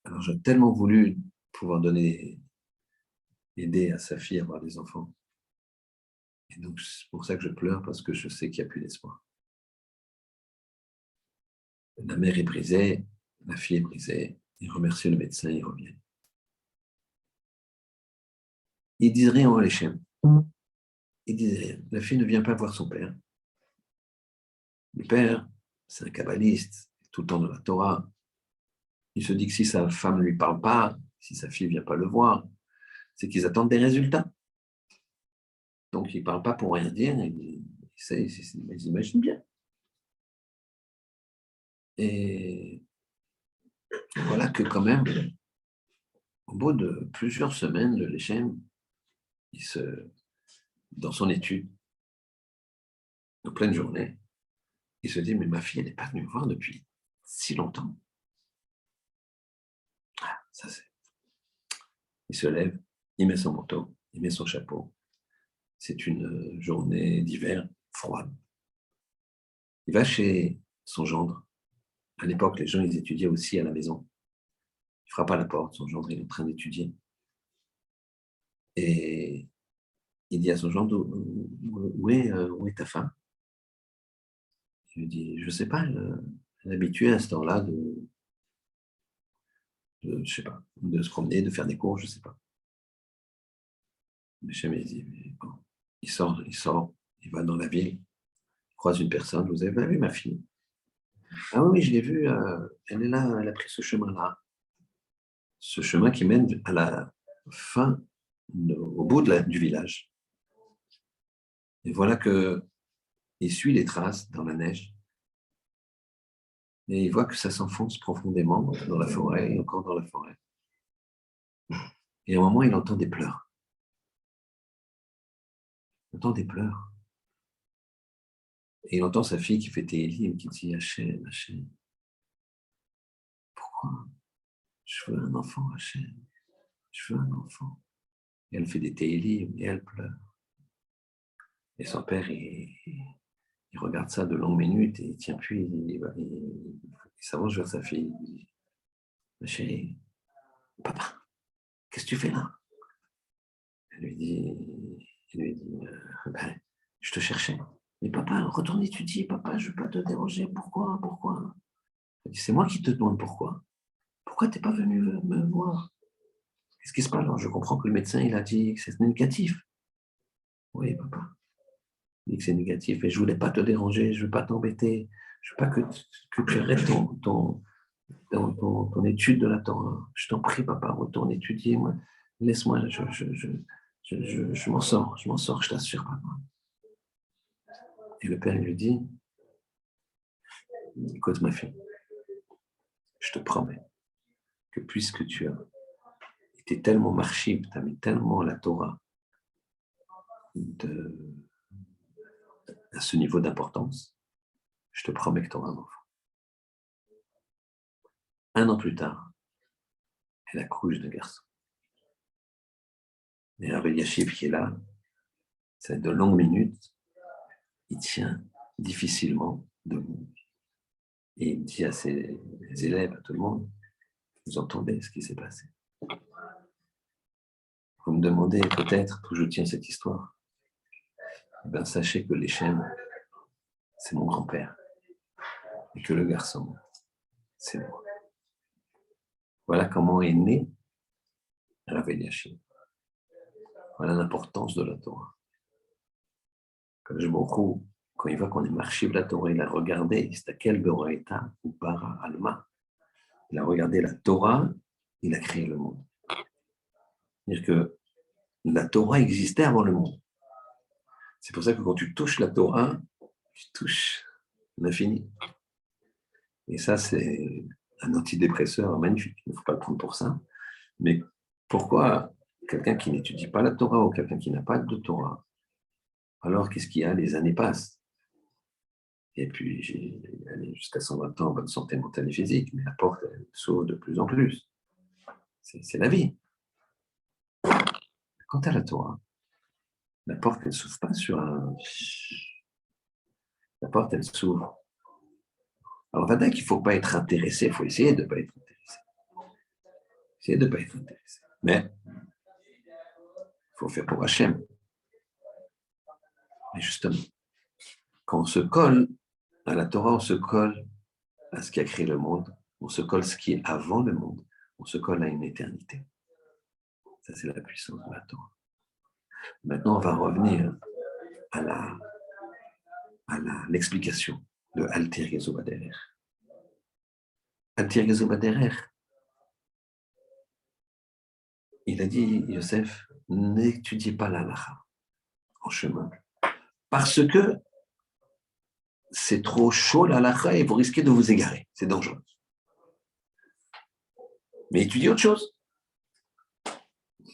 Alors j'ai tellement voulu pouvoir aider à sa fille à avoir des enfants. Et donc c'est pour ça que je pleure, parce que je sais qu'il n'y a plus d'espoir. La mère est brisée, la fille est brisée, il remercie le médecin, il revient. Ils disent rien en Hachem. Ils disent rien. La fille ne vient pas voir son père. Le père, c'est un kabbaliste, tout le temps de la Torah. Il se dit que si sa femme ne lui parle pas, si sa fille ne vient pas le voir, c'est qu'ils attendent des résultats. Donc, ils ne parlent pas pour rien dire, ils imaginent bien. Et voilà que quand même, au bout de plusieurs semaines, le Lechem, dans son étude, en pleine journée, il se dit, mais ma fille, elle n'est pas venue me voir depuis si longtemps. Ah, ça c'est. Il se lève, il met son manteau, il met son chapeau. C'est une journée d'hiver froide. Il va chez son gendre. À l'époque, les gens, ils étudiaient aussi à la maison. Il frappe à la porte, son gendre, il est en train d'étudier. Et il dit à son gendre, où est ta femme? Il lui dit, je ne sais pas, elle est habituée à ce temps-là je sais pas, de se promener, de faire des cours, je ne sais pas. Mais jamais il dit, bon. Il sort, il va dans la ville, il croise une personne, vous avez pas vu ma fille? Ah oui, je l'ai vue, elle est là, elle a pris ce chemin-là. Ce chemin qui mène à la fin, au bout du village. Et voilà qu'il suit les traces dans la neige. Et il voit que ça s'enfonce profondément dans la forêt et encore dans la forêt. Et à un moment, il entend des pleurs. Il entend des pleurs. Et il entend sa fille qui fait Télim, qui dit Hachem, Hachem, pourquoi? Je veux un enfant, Hachem. Je veux un enfant. Et elle fait des Télim et elle pleure. Et son père, il regarde ça de longues minutes et il tient plus, il s'avance vers sa fille. Il dit, ma chérie, papa, qu'est-ce que tu fais là? Elle lui dit ben, je te cherchais. Mais papa, retourne étudier, papa, je ne veux pas te déranger. Pourquoi? Elle dit, c'est moi qui te demande pourquoi. Pourquoi tu n'es pas venu me voir? Qu'est-ce qui se passe? Alors, je comprends que le médecin, il a dit que c'est négatif. Oui, papa. Il dit que c'est négatif et je ne voulais pas te déranger, je ne veux pas t'embêter. Je ne veux pas que tu arrêtes ton étude de la Torah. Je t'en prie, papa, retourne étudier. Moi. Laisse-moi, je m'en sors, je t'assure, papa. Et le père lui dit, écoute ma fille, je te promets que puisque tu as été tellement marchive, tu as mis tellement la Torah à ce niveau d'importance, je te promets que tu auras un enfant. Un an plus tard, elle accouche d'un garçon. Et Rabbi Yashiv qui est là, c'est de longues minutes, il tient difficilement debout. Et il dit à ses élèves, à tout le monde, vous entendez ce qui s'est passé? Vous me demandez peut-être d'où je tiens cette histoire. Eh bien, sachez que l'Echem, c'est mon grand-père. Et que le garçon, c'est moi. Voilà comment est né Rav Eliashib. Voilà l'importance de la Torah. Quand il voit qu'on est marché de la Torah, il a regardé, c'est à quel Beoraita ou Bara Alma. Il a regardé la Torah, il a créé le monde. C'est-à-dire que la Torah existait avant le monde. C'est pour ça que quand tu touches la Torah, tu touches l'infini. Et ça, c'est un antidépresseur magnifique. Il ne faut pas le prendre pour ça. Mais pourquoi quelqu'un qui n'étudie pas la Torah ou quelqu'un qui n'a pas de Torah, alors qu'est-ce qu'il y a? Les années passent. Et puis, j'ai allé jusqu'à 120 ans en bonne santé mentale et physique, mais la porte, elle s'ouvre de plus en plus. C'est la vie. Quant à la Torah, la porte, elle ne s'ouvre pas sur un... La porte, elle s'ouvre. Alors, va dire qu'il ne faut pas être intéressé, il faut essayer de ne pas être intéressé. Essayer de ne pas être intéressé. Mais il faut faire pour Hachem. Mais justement, quand on se colle à la Torah, on se colle à ce qui a créé le monde, on se colle à ce qui est avant le monde, on se colle à une éternité. Ça, c'est la puissance de la Torah. Maintenant, on va revenir à l'explication de Alter Gezo Baderer. Alter Gezo Baderer, il a dit, Yosef, n'étudiez pas la halakha en chemin, parce que c'est trop chaud la halakha et vous risquez de vous égarer. C'est dangereux. Mais étudiez autre chose.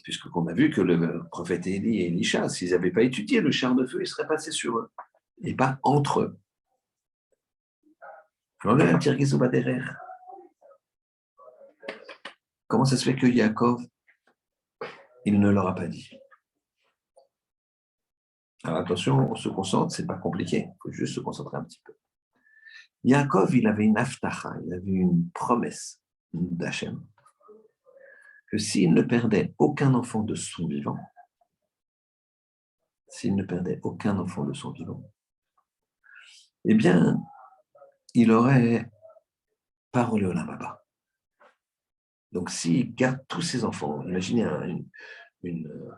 Puisqu'on a vu que le prophète Élie et Élisha, s'ils n'avaient pas étudié, le char de feu, il serait passé sur eux, et pas entre eux. Alors là, Alter Gezo Baderer, comment ça se fait que Yaakov, il ne leur a pas dit? Alors attention, on se concentre, c'est pas compliqué, il faut juste se concentrer un petit peu. Yaakov, il avait une aftacha, il avait une promesse d'Hachem, que s'il ne perdait aucun enfant de son vivant, eh bien, il aurait parolé au Lamaba. Donc, s'il garde tous ses enfants, imaginez une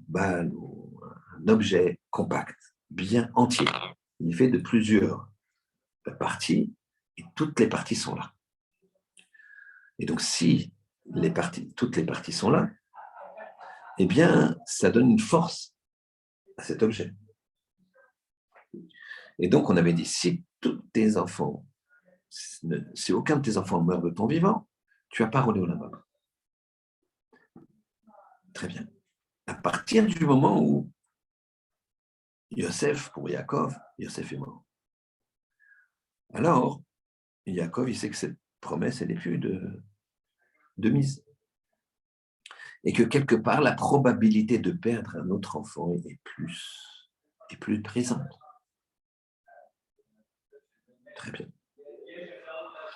balle ou un objet compact, bien entier, il est fait de plusieurs parties, et toutes les parties sont là. Et donc, si toutes les parties sont là, eh bien, ça donne une force à cet objet. Et donc, on avait dit, si aucun de tes enfants meurt de ton vivant, tu as parolé au Lamaba. Très bien. À partir du moment où Yosef, pour Yaakov, Yosef est mort. Alors, Yaakov, il sait que cette promesse, elle n'est plus de mise. Et que quelque part, la probabilité de perdre un autre enfant est plus présente. Très bien.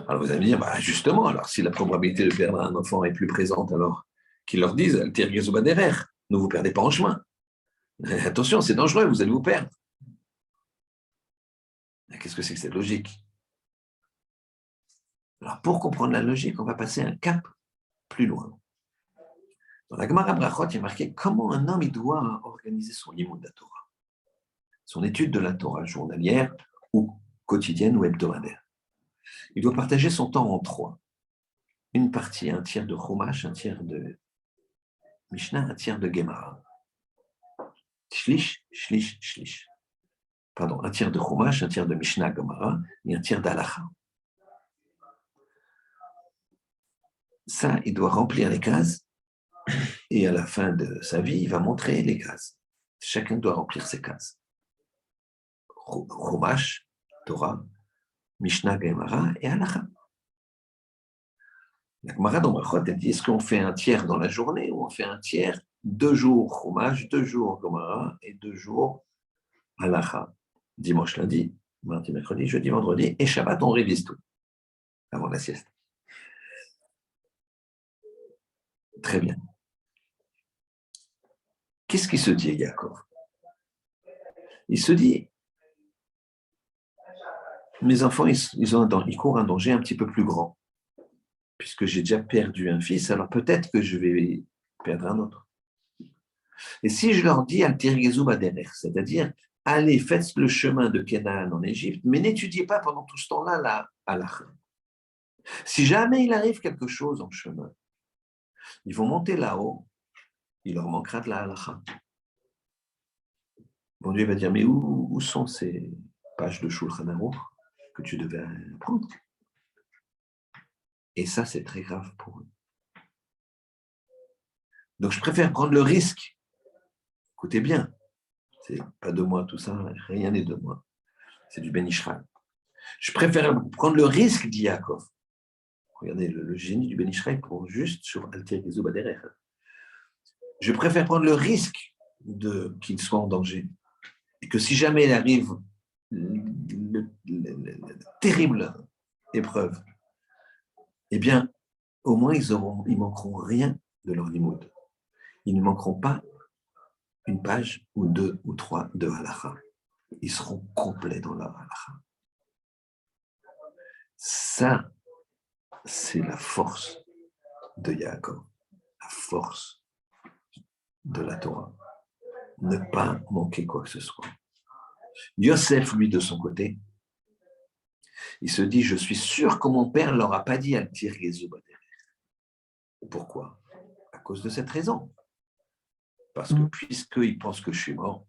Alors vous allez me dire, justement, alors si la probabilité de perdre un enfant est plus présente, alors qu'ils leur disent, Alter Gezo Baderer, ne vous perdez pas en chemin. Attention, c'est dangereux, vous allez vous perdre. Qu'est-ce que c'est que cette logique? Alors pour comprendre la logique, on va passer un cap plus loin. Dans la Gemara Brachot, il y a marqué comment un homme il doit organiser son limud de la Torah, son étude de la Torah journalière ou quotidienne ou hebdomadaire. Il doit partager son temps en trois. Une partie, un tiers de Chumash, un tiers de Mishnah, un tiers de Gemara. Shlish, shlish, shlish. Pardon, un tiers de Chumash, un tiers de Mishnah, Gemara et un tiers d'Halacha. Ça, il doit remplir les cases et à la fin de sa vie, il va montrer les cases. Chacun doit remplir ses cases. Chumash, Torah, Mishnah, Gemara et Halacha. La Gemara dans Brachot, elle dit, est-ce qu'on fait un tiers dans la journée ou on fait un tiers 2 jours Chumash, 2 jours Gemara et 2 jours Halacha. Dimanche, lundi, mardi, mercredi, jeudi, vendredi et Shabbat, on révise tout avant la sieste. Très bien. Qu'est-ce qui se dit, Yaakov? Il se dit, mes enfants, ils courent un danger un petit peu plus grand, puisque j'ai déjà perdu un fils, alors peut-être que je vais perdre un autre. Et si je leur dis Al-Tirgezu Baderer, c'est-à-dire allez, faites le chemin de Canaan en Égypte, mais n'étudiez pas pendant tout ce temps-là la halakha. Si jamais il arrive quelque chose en chemin, ils vont monter là-haut, il leur manquera de la halakha. Bon Dieu va dire, mais où sont ces pages de Shulchan Aruch que tu devais apprendre? Et ça, c'est très grave pour eux. Donc, je préfère prendre le risque. Écoutez bien, c'est pas de moi tout ça, rien n'est de moi. C'est du Ben Ishraï. Je préfère prendre le risque d'Yaakov. Regardez le génie du Ben Ishraï pour juste sur Al-Tirgezu Baderer. Je préfère prendre le risque qu'il soit en danger. Et que si jamais il arrive la terrible épreuve, eh bien, au moins ils manqueront rien de leur limoud. Ils ne manqueront pas une page ou deux ou trois de halakha. Ils seront complets dans leur halakha. Ça, c'est la force de Yaakov, la force de la Torah. Ne pas manquer quoi que ce soit. Yosef, lui, de son côté, il se dit, je suis sûr que mon père ne leur a pas dit Al-Tirgezu Baderer. Pourquoi? À cause de cette raison. Parce que puisqu'il pense que je suis mort,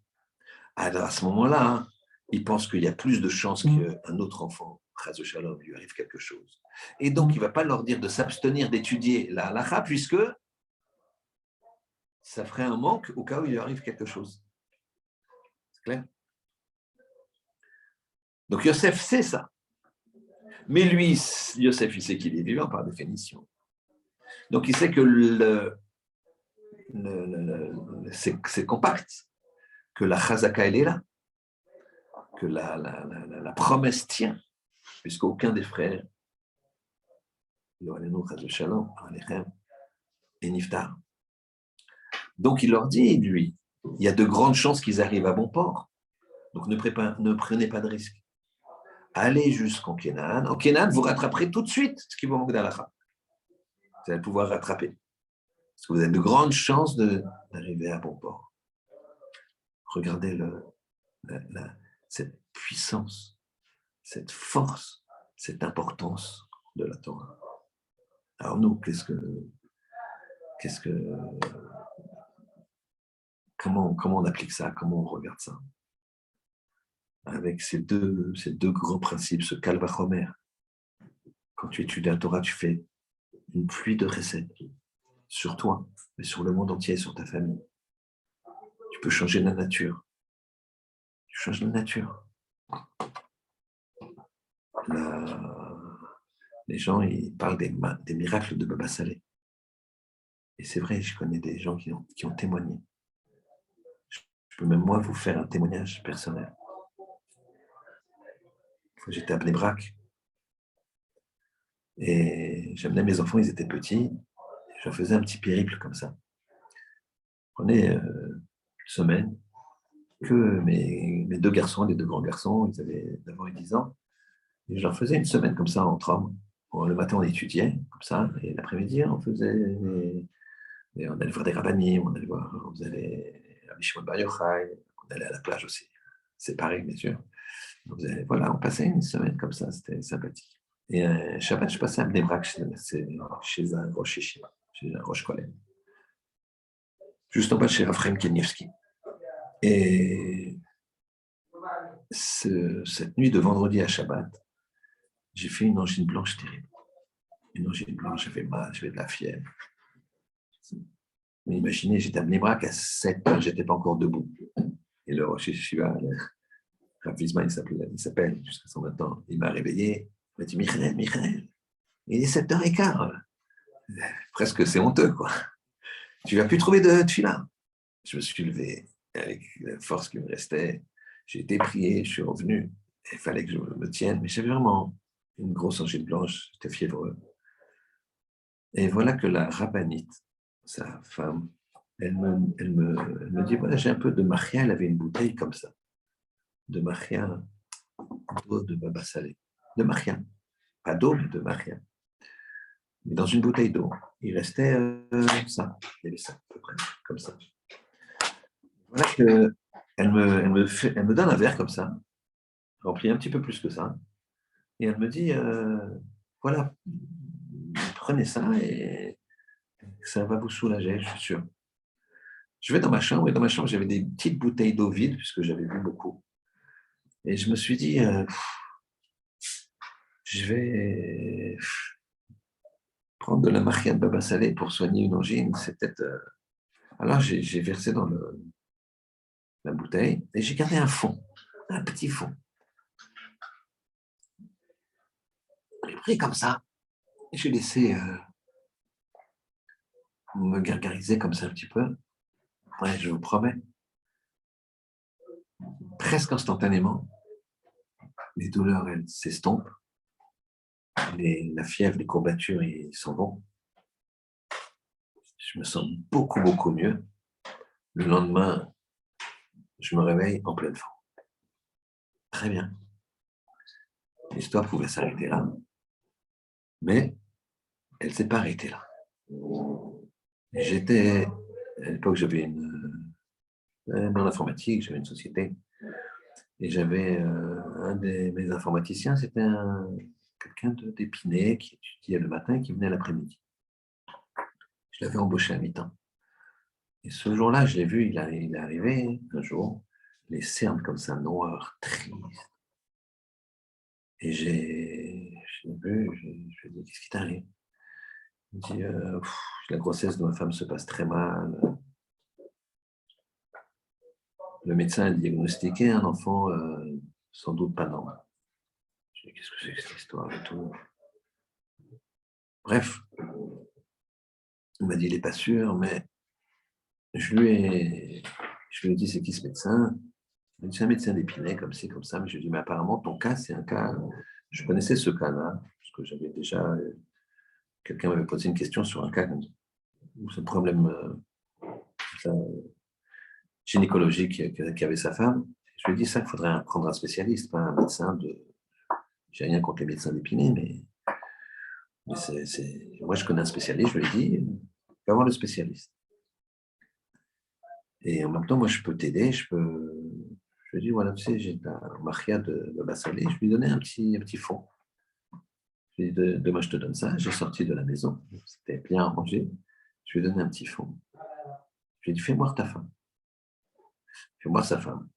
à ce moment-là, hein, il pense qu'il y a plus de chances qu'un autre enfant, Chas Shalom, lui arrive quelque chose. Et donc, il ne va pas leur dire de s'abstenir d'étudier la halakha, puisque ça ferait un manque au cas où il lui arrive quelque chose. C'est clair? Donc, Yosef sait ça. Mais lui, Yosef, il sait qu'il est vivant par définition. Donc, il sait que c'est compact, que la chazaka, elle est là, que la promesse tient, puisqu'aucun des frères, et Niftar. Donc, il leur dit, lui, il y a de grandes chances qu'ils arrivent à bon port. Donc, ne prenez pas de risque. Allez jusqu'en Kénan. En Kénan, vous rattraperez tout de suite ce qui vous manque d'Alakha. Vous allez pouvoir rattraper. Parce que vous avez de grandes chances d'arriver à bon port. Regardez cette puissance, cette force, cette importance de la Torah. Alors nous, comment on applique ça? Comment on regarde ça? Avec ces deux grands principes, ce Kal Vachomer. Quand tu étudies la Torah, tu fais une pluie de recettes sur toi, mais sur le monde entier, sur ta famille. Tu peux changer la nature. Tu changes la nature. Les gens, ils parlent des miracles de Baba Saleh. Et c'est vrai, je connais des gens qui ont témoigné. Je peux même moi vous faire un témoignage personnel. J'étais à Bnei Brak et j'amenais mes enfants, ils étaient petits. Je faisais un petit périple comme ça. Je prenais une semaine que mes deux garçons, les deux grands garçons, ils avaient 9 ans et 10 ans. Et je leur faisais une semaine comme ça entre hommes. Bon, le matin, on étudiait comme ça, et l'après-midi, on allait voir des rabbinim, on allait à Mishmon Bar Yochai, on allait à la plage aussi. C'est pareil, bien sûr. Donc, voilà, on passait une semaine comme ça, c'était sympathique. Et Shabbat, je passais à Bnei Brak chez un Rosh Yeshiva, chez un Rosh Kollel. Juste en bas de chez Raphaël Kenievski. Et cette nuit de vendredi à Shabbat, j'ai fait une angine blanche terrible. Une angine blanche, j'avais mal, j'avais de la fièvre. Mais imaginez, j'étais à Bnei Brak à 7 heures, je n'étais pas encore debout. Et le Rosh Yeshiva, Rav Wiesman, il s'appelle jusqu'à son matin, il m'a réveillé, il m'a dit Michael, il est 7h15. Presque c'est honteux, quoi. Tu vas plus trouver de tefila. Je me suis levé avec la force qui me restait. J'ai été prié, je suis revenu. Il fallait que je me tienne, mais j'avais vraiment une grosse angine blanche, j'étais fiévreux. Et voilà que la rabbinite, sa femme, elle me dit, voilà, j'ai un peu de machia, elle avait une bouteille comme ça, de machia d'eau de Baba Salé, de Maria. Pas d'eau, mais de Maria. Mais dans une bouteille d'eau. Il restait ça. Il y avait ça, à peu près, comme ça. Voilà qu'elle me donne un verre comme ça, rempli un petit peu plus que ça. Et elle me dit, voilà, prenez ça et ça va vous soulager, je suis sûr. Je vais dans ma chambre, et dans ma chambre, j'avais des petites bouteilles d'eau vides, puisque j'avais bu beaucoup. Et je me suis dit, je vais prendre de la Maria de Baba Salé pour soigner une angine. C'est peut-être. Alors, j'ai versé dans la bouteille et j'ai gardé un fond, un petit fond. J'ai pris comme ça et j'ai laissé me gargariser comme ça un petit peu. Ouais, je vous promets, presque instantanément, les douleurs, elles s'estompent. La fièvre, les courbatures, ils s'en vont. Je me sens beaucoup, beaucoup mieux. Le lendemain, je me réveille en pleine forme. Très bien. L'histoire pouvait s'arrêter là, mais elle ne s'est pas arrêtée là. À l'époque, j'avais dans l'informatique, j'avais une société, et j'avais un de mes informaticiens, c'était quelqu'un d'Épinay qui étudiait le matin et qui venait l'après-midi. Je l'avais embauché à mi-temps. Et ce jour-là, je l'ai vu, il est arrivé un jour, les cernes comme ça, noires, tristes. Et je l'ai vu, je lui ai dit, qu'est-ce qui t'arrive? Il me dit, la grossesse de ma femme se passe très mal. Le médecin a diagnostiqué un enfant sans doute pas normal. Je dis, qu'est-ce que c'est que cette histoire et tout? Bref, il m'a dit, il n'est pas sûr, mais je lui ai dit, c'est qui ce médecin? Il m'a dit, c'est un médecin d'Épinay, comme ci, comme ça. Mais je lui ai dit, mais apparemment, ton cas, c'est un cas. Je connaissais ce cas-là, parce que j'avais déjà. Quelqu'un m'avait posé une question sur un cas où ce problème gynécologique qu'avait sa femme. Je lui ai dit ça, qu'il faudrait prendre un spécialiste, pas un médecin de. J'ai rien contre les médecins d'Épinay, mais moi, je connais un spécialiste, je lui ai dit, va voir le spécialiste. Et en même temps, moi, je peux t'aider, je lui ai dit, voilà, tu sais, j'ai la Maria de Baba Salé, je lui ai donné un petit fond. Je lui ai dit, demain, je te donne ça. J'ai sorti de la maison, c'était bien arrangé. Je lui ai donné un petit fond. Je lui ai dit, fais voir ta femme. Fais-moi sa femme.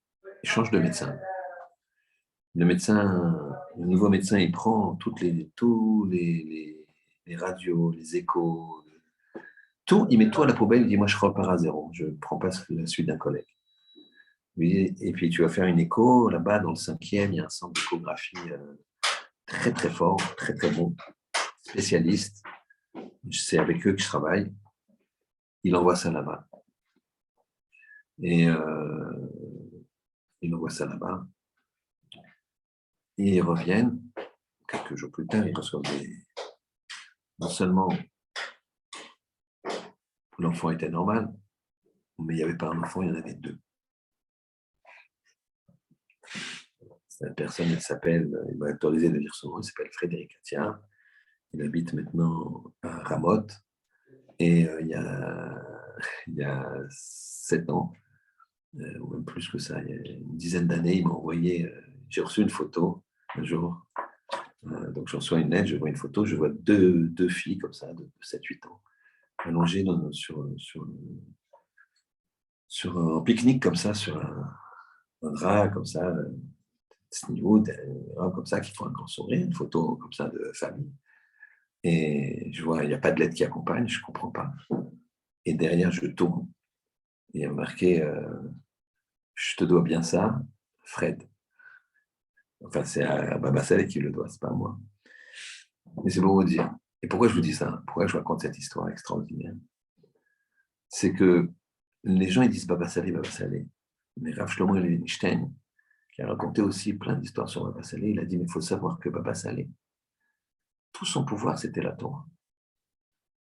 Il change de médecin. Le nouveau médecin, il prend tous les radios, les échos, tout, il met tout à la poubelle, il dit, moi, je repars à zéro. Je ne prends pas la suite d'un collègue. Et puis, tu vas faire une écho. Là-bas, dans le 5e, il y a un centre d'échographie très, très fort, très, très bon, spécialiste. C'est avec eux que je travaille. Il envoie ça là-bas. Et il envoie ça là-bas. Et ils reviennent. Quelques jours plus tard, ils reçoivent non seulement l'enfant était normal, mais il n'y avait pas un enfant, il y en avait deux. Cette personne, il m'a autorisé de dire son nom, il s'appelle Frédéric Attard. Il habite maintenant à Ramoth. Et il y a 7 ans, ou même plus que ça, il y a une dizaine d'années, il m'a envoyé, j'ai reçu une photo un jour. Donc je reçois une lettre, je vois une photo, je vois deux filles comme ça, de 7-8 ans, allongées sur un pique-nique comme ça, sur un drap comme ça, Snewood, comme ça, qui font un grand sourire, une photo comme ça de famille. Et je vois, il n'y a pas de lettre qui accompagne, je ne comprends pas. Et derrière, je tourne. Il y a marqué je te dois bien ça, Fred. Enfin, c'est à Baba Salé qui le doit, c'est pas à moi. Mais c'est pour vous dire. Et pourquoi je vous dis ça? Pourquoi je raconte cette histoire extraordinaire? C'est que les gens, ils disent Baba Salé. Mais Rav Shlomo Elinstein, qui a raconté aussi plein d'histoires sur Baba Salé, il a dit, mais il faut savoir que Baba Salé, tout son pouvoir, c'était la Torah.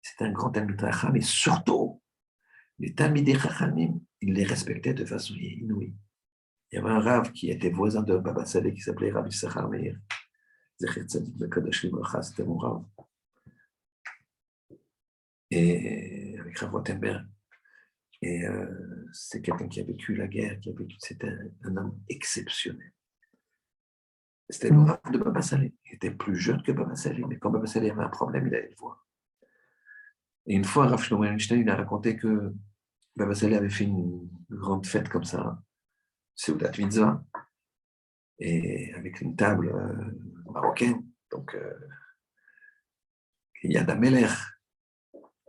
C'était un grand Talmid Chacham, et surtout, les Talmidei Chachamim, il les respectait de façon inouïe. il y avait un Rav qui était voisin de Baba Saleh qui s'appelait Rabbi Issachar Meir. Zecher Tzadik Bekadosh Livracha, c'était mon Rav. Et avec Rav Rothenberg. Et c'est quelqu'un qui a vécu la guerre, c'était un homme exceptionnel. C'était le Rav de Baba Saleh. Il était plus jeune que Baba Saleh, mais quand Baba Saleh avait un problème, il allait le voir. Et une fois, Rav Shlomo Einstein, il a raconté que Baba Saleh avait fait une grande fête comme ça, Seudat Mitzvah, et avec une table marocaine. Donc, il y a d'Ameler,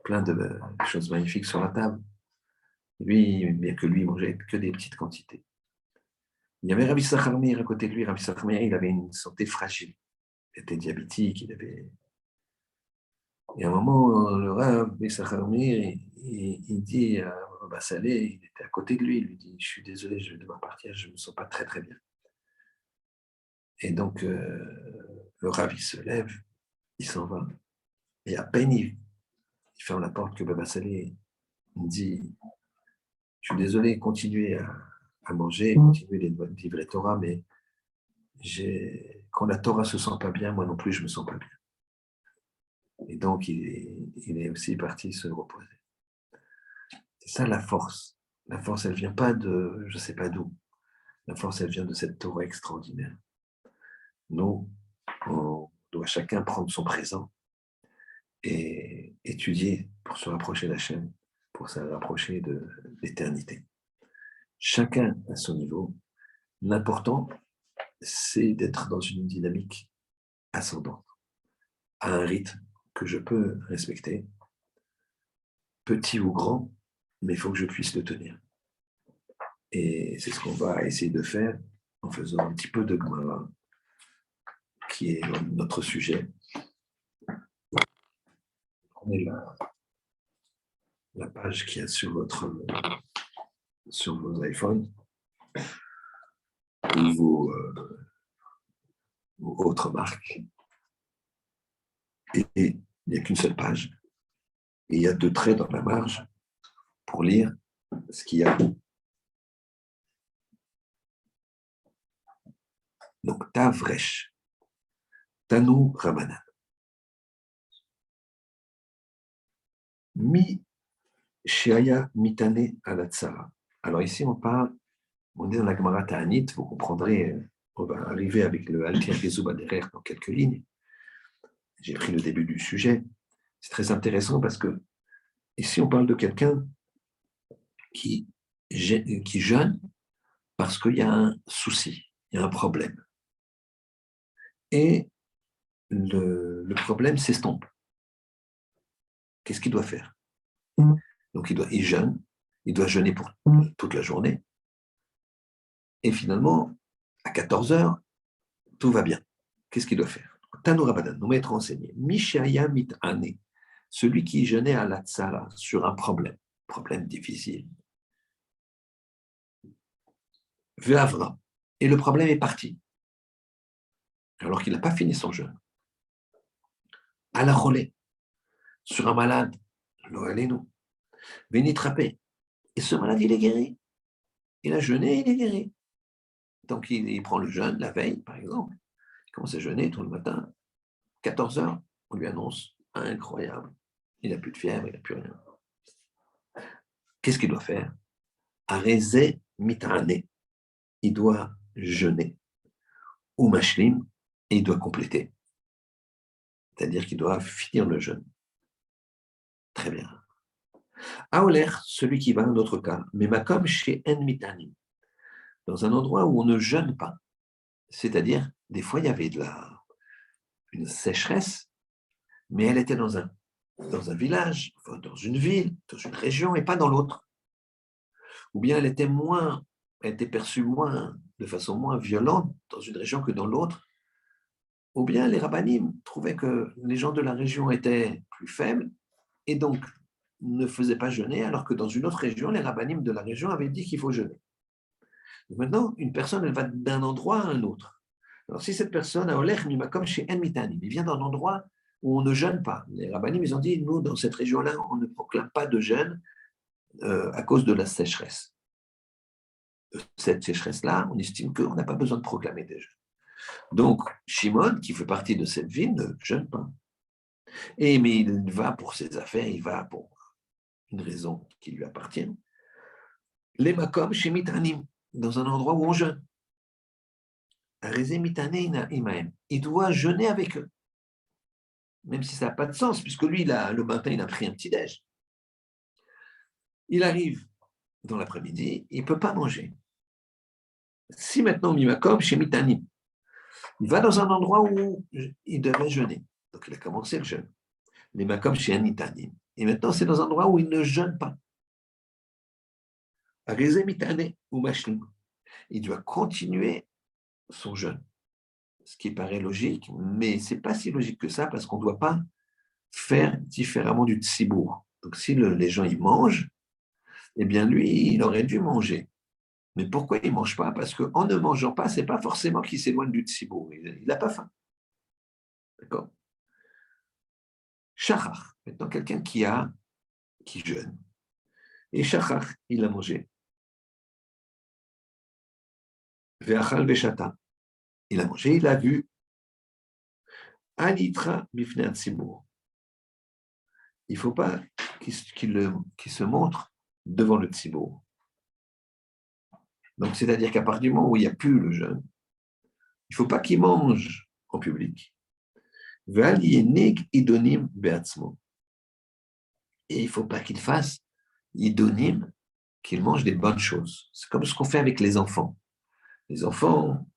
plein de choses magnifiques sur la table. Lui, bien que lui, il mangeait que des petites quantités. Il y avait Rabbi Issachar Meir à côté de lui. Rabbi Issachar Meir, il avait une santé fragile. Il était diabétique, Et à un moment, le Rabbi Issachar Meir, il dit à Baba Saleh, il était à côté de lui, il lui dit « Je suis désolé, je vais devoir partir, je ne me sens pas très très bien. » Et donc, le Rav, il se lève, il s'en va. Et à peine il ferme la porte que Baba Saleh dit « Je suis désolé, continuez à manger, continuez les livrets Torah, mais quand la Torah ne se sent pas bien, moi non plus, je ne me sens pas bien. » Et donc, il est aussi parti se reposer. C'est ça la force. La force, elle ne vient pas de je ne sais pas d'où. La force, elle vient de cette Torah extraordinaire. Nous, on doit chacun prendre son présent et étudier pour se rapprocher de la chaîne, pour se rapprocher de l'éternité. Chacun à son niveau. L'important, c'est d'être dans une dynamique ascendante, à un rythme que je peux respecter, petit ou grand, mais il faut que je puisse le tenir. Et c'est ce qu'on va essayer de faire en faisant un petit peu de Gemara, qui est notre sujet. Prenez la page qu'il y a sur vos iPhones ou vos autres marques. Et il n'y a qu'une seule page. Et il y a 2 traits dans la marge pour lire ce qu'il y a. Donc, Tavresh, Tanu Ramanan. Mi Sheaya Mitane Alatsara. Alors ici, on est dans la Gemara Ta'anit, vous comprendrez, on va arriver avec le Alter Gezouba derrière dans quelques lignes. J'ai pris le début du sujet. C'est très intéressant parce que ici, on parle de quelqu'un qui jeûne parce qu'il y a un souci, il y a un problème. Et le problème s'estompe. Qu'est-ce qu'il doit faire? Donc, il jeûne, il doit jeûner pour toute la journée. Et finalement, à 14 heures, tout va bien. Qu'est-ce qu'il doit faire? Tanu Rabbanan, nos maîtres enseignés. Mishaya mit'ane, celui qui jeûnait à la tsara sur un problème difficile. Ve'avra, et le problème est parti, alors qu'il n'a pas fini son jeûne. À la cholé, sur un malade, lo alenu, venitrapé, et ce malade, il est guéri. Il a jeûné, il est guéri. Donc, il prend le jeûne la veille, par exemple. Il commence à jeûner tout le matin. 14 heures, on lui annonce, incroyable, il n'a plus de fièvre, il n'a plus rien. Qu'est-ce qu'il doit faire? Arezé mitane, il doit jeûner. Ou mashlim, et il doit compléter. C'est-à-dire qu'il doit finir le jeûne. Très bien. Aoler, celui qui va, un autre cas, mais makom chez en mitani, dans un endroit où on ne jeûne pas. C'est-à-dire, des fois, il y avait une sécheresse, mais elle était dans un village, dans une ville, dans une région, et pas dans l'autre. Ou bien elle était perçue de façon moins violente dans une région que dans l'autre. Ou bien les rabbinim trouvaient que les gens de la région étaient plus faibles, et donc ne faisaient pas jeûner, alors que dans une autre région, les rabbinim de la région avaient dit qu'il faut jeûner. Donc maintenant, une personne, elle va d'un endroit à un autre. Alors, si cette personne a olech mimakom chez en mitani, il vient d'un endroit où on ne jeûne pas. Les rabbinim, ils ont dit, nous, dans cette région-là, on ne proclame pas de jeûne à cause de la sécheresse. de cette sécheresse-là, on estime qu'on n'a pas besoin de proclamer des jeûnes. Donc, Shimon, qui fait partie de cette ville, ne jeûne pas. Mais il va pour ses affaires, il va pour une raison qui lui appartient. Les makom chez Mitanim, dans un endroit où on jeûne. Il doit jeûner avec eux. Même si ça n'a pas de sens, puisque lui, le matin, il a pris un petit déj. Il arrive dans l'après-midi, il ne peut pas manger. Si maintenant, Mimakom, chez Mitanim, il va dans un endroit où il devait jeûner. Donc, il a commencé le jeûne. Les Makom, chez Anitanim. Et maintenant, c'est dans un endroit où il ne jeûne pas. Il doit continuer son jeûne. Ce qui paraît logique, mais ce n'est pas si logique que ça, parce qu'on ne doit pas faire différemment du tsibour. Donc, si les gens ils mangent, eh bien, lui, il aurait dû manger. Mais pourquoi il ne mange pas? Parce qu'en ne mangeant pas, ce n'est pas forcément qu'il s'éloigne du tsibour. Il n'a pas faim. D'accord? Shachar, maintenant, quelqu'un qui jeûne. Et Shachar, il a mangé. Ve'achal ve'shata. Il a mangé, il a vu. Anitra bifnei tsibour. Il ne faut pas qu'il se montre devant le tsibour. Donc, c'est-à-dire qu'à partir du moment où il n'y a plus le jeûne, il ne faut pas qu'il mange en public. Et il ne faut pas qu'il fasse idonim, qu'il mange des bonnes choses. C'est comme ce qu'on fait avec les enfants. Les enfants,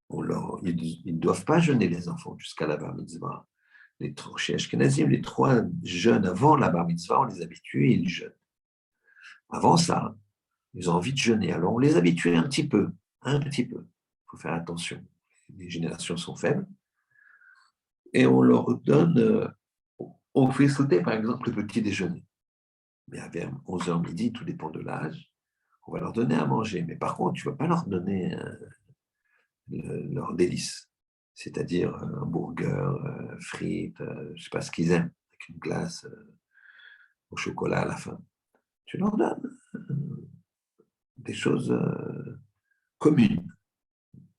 ils ne doivent pas jeûner, les enfants, jusqu'à la bar mitzvah. Chez Ashkenazim, les 3 jeûnes avant la bar mitzvah, on les habitue et ils jeûnent. Avant ça, ils ont envie de jeûner. Alors, on les habitue un petit peu. Il faut faire attention. Les générations sont faibles. Et on leur donne, on fait sauter, par exemple, le petit déjeuner. Mais à vers 11h midi, tout dépend de l'âge, on va leur donner à manger. Mais par contre, tu ne vas pas leur donner leur délice. C'est-à-dire un burger, frites, je ne sais pas ce qu'ils aiment, avec une glace au chocolat à la fin. Tu leur donnes des choses communes.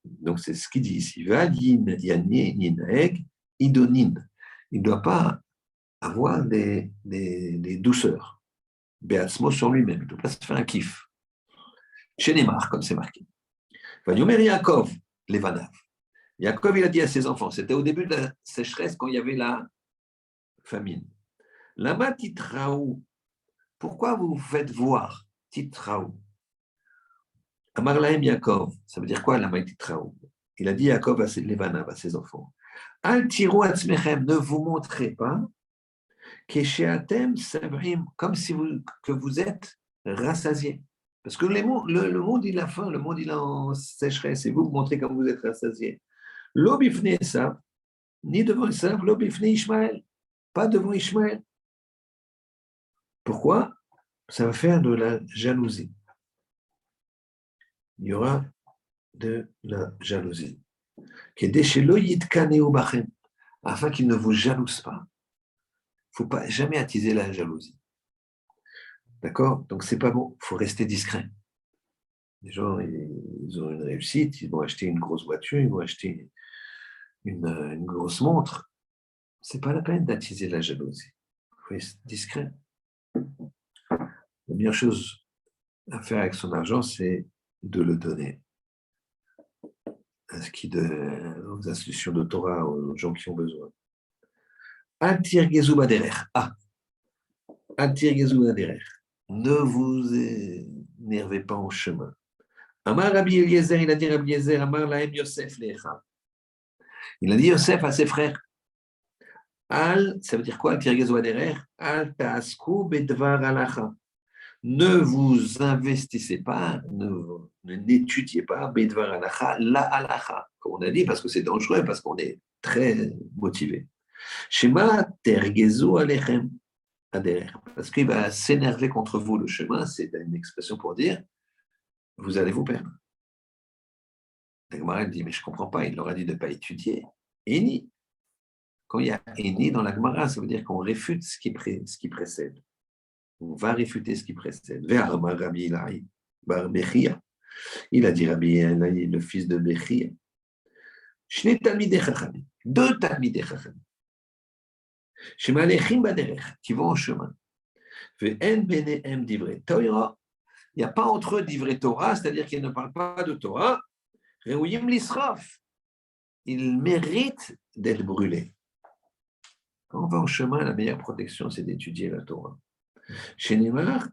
Donc, c'est ce qu'il dit ici. Idonin. Il ne doit pas avoir des douceurs. Béatzmo sur lui-même. Il ne doit pas se faire un kiff. Chez Neymar, comme c'est marqué. Vayomer Yaakov, les Vanav. Yaakov, il a dit à ses enfants, c'était au début de la sécheresse quand il y avait la famine. Lama titraou. Pourquoi vous vous faites voir titraou? Amar lahem Yaakov. Ça veut dire quoi, lama titraou? Il a dit Yaakov à les Vanav, à ses enfants. Al tiru atzmechem, ne vous montrez pas, kesheatem sabrim, comme si vous êtes rassasiés. Parce que le monde, il a faim, le monde, il est en sécheresse, et vous montrez comme vous êtes rassasiés. L'obifne Esav, ni devant Esav, l'obifne Ishmaël, pas devant Ishmaël. Pourquoi? Ça va faire de la jalousie. Il y aura de la jalousie. Afin qu'il ne vous jalouse pas. Il ne faut pas jamais attiser la jalousie. D'accord? Donc, c'est pas bon. Il faut rester discret. Les gens, ils ont une réussite, ils vont acheter une grosse voiture, ils vont acheter une grosse montre. Ce n'est pas la peine d'attiser la jalousie. Il faut être discret. La meilleure chose à faire avec son argent, c'est de le donner aux institutions de Torah, aux gens qui ont besoin. Altir Gezou Baderer. Altir Gezou Baderer. Ne vous énervez pas en chemin. Amar Rabbi Eliezer, il a dit Rabbi Eliezer, Amar Lahem Yosef Lecha. Il a dit Yosef à ses frères. Al, ça veut dire quoi, Altir Gezou Baderer? Al Ta'asku Bedvar Alacha. Ne vous investissez pas, n'étudiez pas Bedvar Alacha, la Alacha, comme on a dit, parce que c'est dangereux, parce qu'on est très motivé. Shema Tergezu Alechem Aderer, parce qu'il va s'énerver contre vous. Le chemin, c'est une expression pour dire vous allez vous perdre. La Gemara dit mais je ne comprends pas, il leur a dit de ne pas étudier. Eni. Quand il y a Eni dans la Gemara, ça veut dire qu'on réfute ce qui précède. On va réfuter ce qui précède. Vers Rabbi Ilaï, Bar Mechia. Il a dit Rabbi Eliezer, le fils de Bechir, Shnei Talmidei Chachamim, 2 Talmidei Chachamim, Shemalechim Baderech, qui vont en chemin. Ve'en benehem divrei Torah, il n'y a pas entre eux divrei Torah, c'est-à-dire qu'ils ne parlent pas de Torah. Reuyim lisraf, ils méritent d'être brûlés. Quand on va en chemin, la meilleure protection, c'est d'étudier la Torah. Chez Neymar,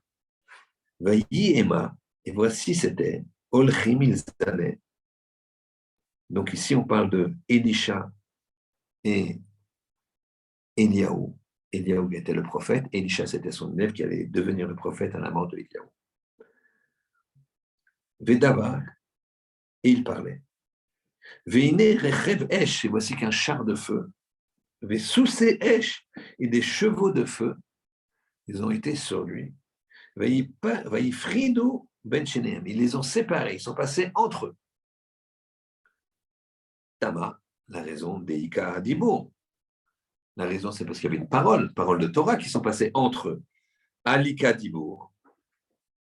Vayi Ema, et voici c'était Olchim Ilzaleh. Donc ici, on parle de Elisha et Eliaou. Eliaou était le prophète, Elisha c'était son élève qui allait devenir le prophète à la mort de Eliaou. Vedava, et il parlait. Veine Rechev Esh, et voici qu'un char de feu. Sous Esh, et des chevaux de feu, ils ont été sur lui. Vaïfridou ben Shenehem, ils les ont séparés, ils sont passés entre eux. Tama, la raison, Beika Adibour. La raison, c'est parce qu'il y avait une parole de Torah qui sont passées entre eux. Alika Dibour.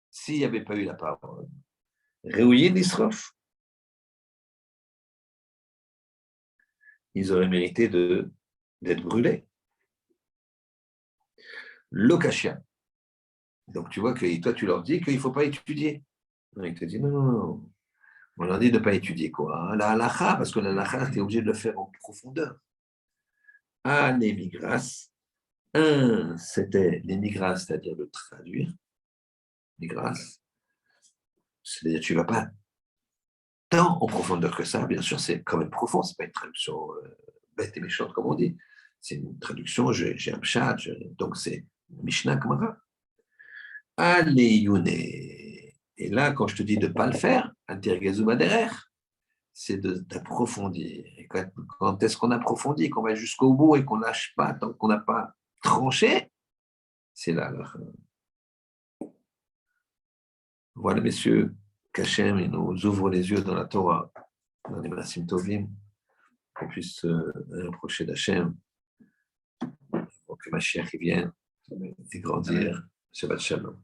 S'il n'y avait pas eu la parole, Réouyin Nisrof, ils auraient mérité d'être brûlés. Lokashia. Donc tu vois que toi, tu leur dis qu'il ne faut pas étudier. Non, ils te disent non. On leur dit de ne pas étudier quoi. La halacha, parce que la halacha, tu es obligé de le faire en profondeur. Migras. Un, c'était les migras, c'est-à-dire de traduire. Migras. C'est-à-dire tu ne vas pas tant en profondeur que ça. Bien sûr, c'est quand même profond. Ce n'est pas une traduction bête et méchante, comme on dit. C'est une traduction, j'ai un pshat, donc c'est Mishnah Gemara. Aleyune. Et là, quand je te dis de ne pas le faire, intergezu baderer, c'est d'approfondir. Et quand est-ce qu'on approfondit, qu'on va jusqu'au bout et qu'on ne lâche pas tant qu'on n'a pas tranché, c'est là. Voilà, messieurs, qu'Hachem nous ouvre les yeux dans la Torah, dans les Masim Tovim, qu'on puisse rapprocher d'Hachem, pour que Mashiach vienne et grandir. Shabbat Shalom.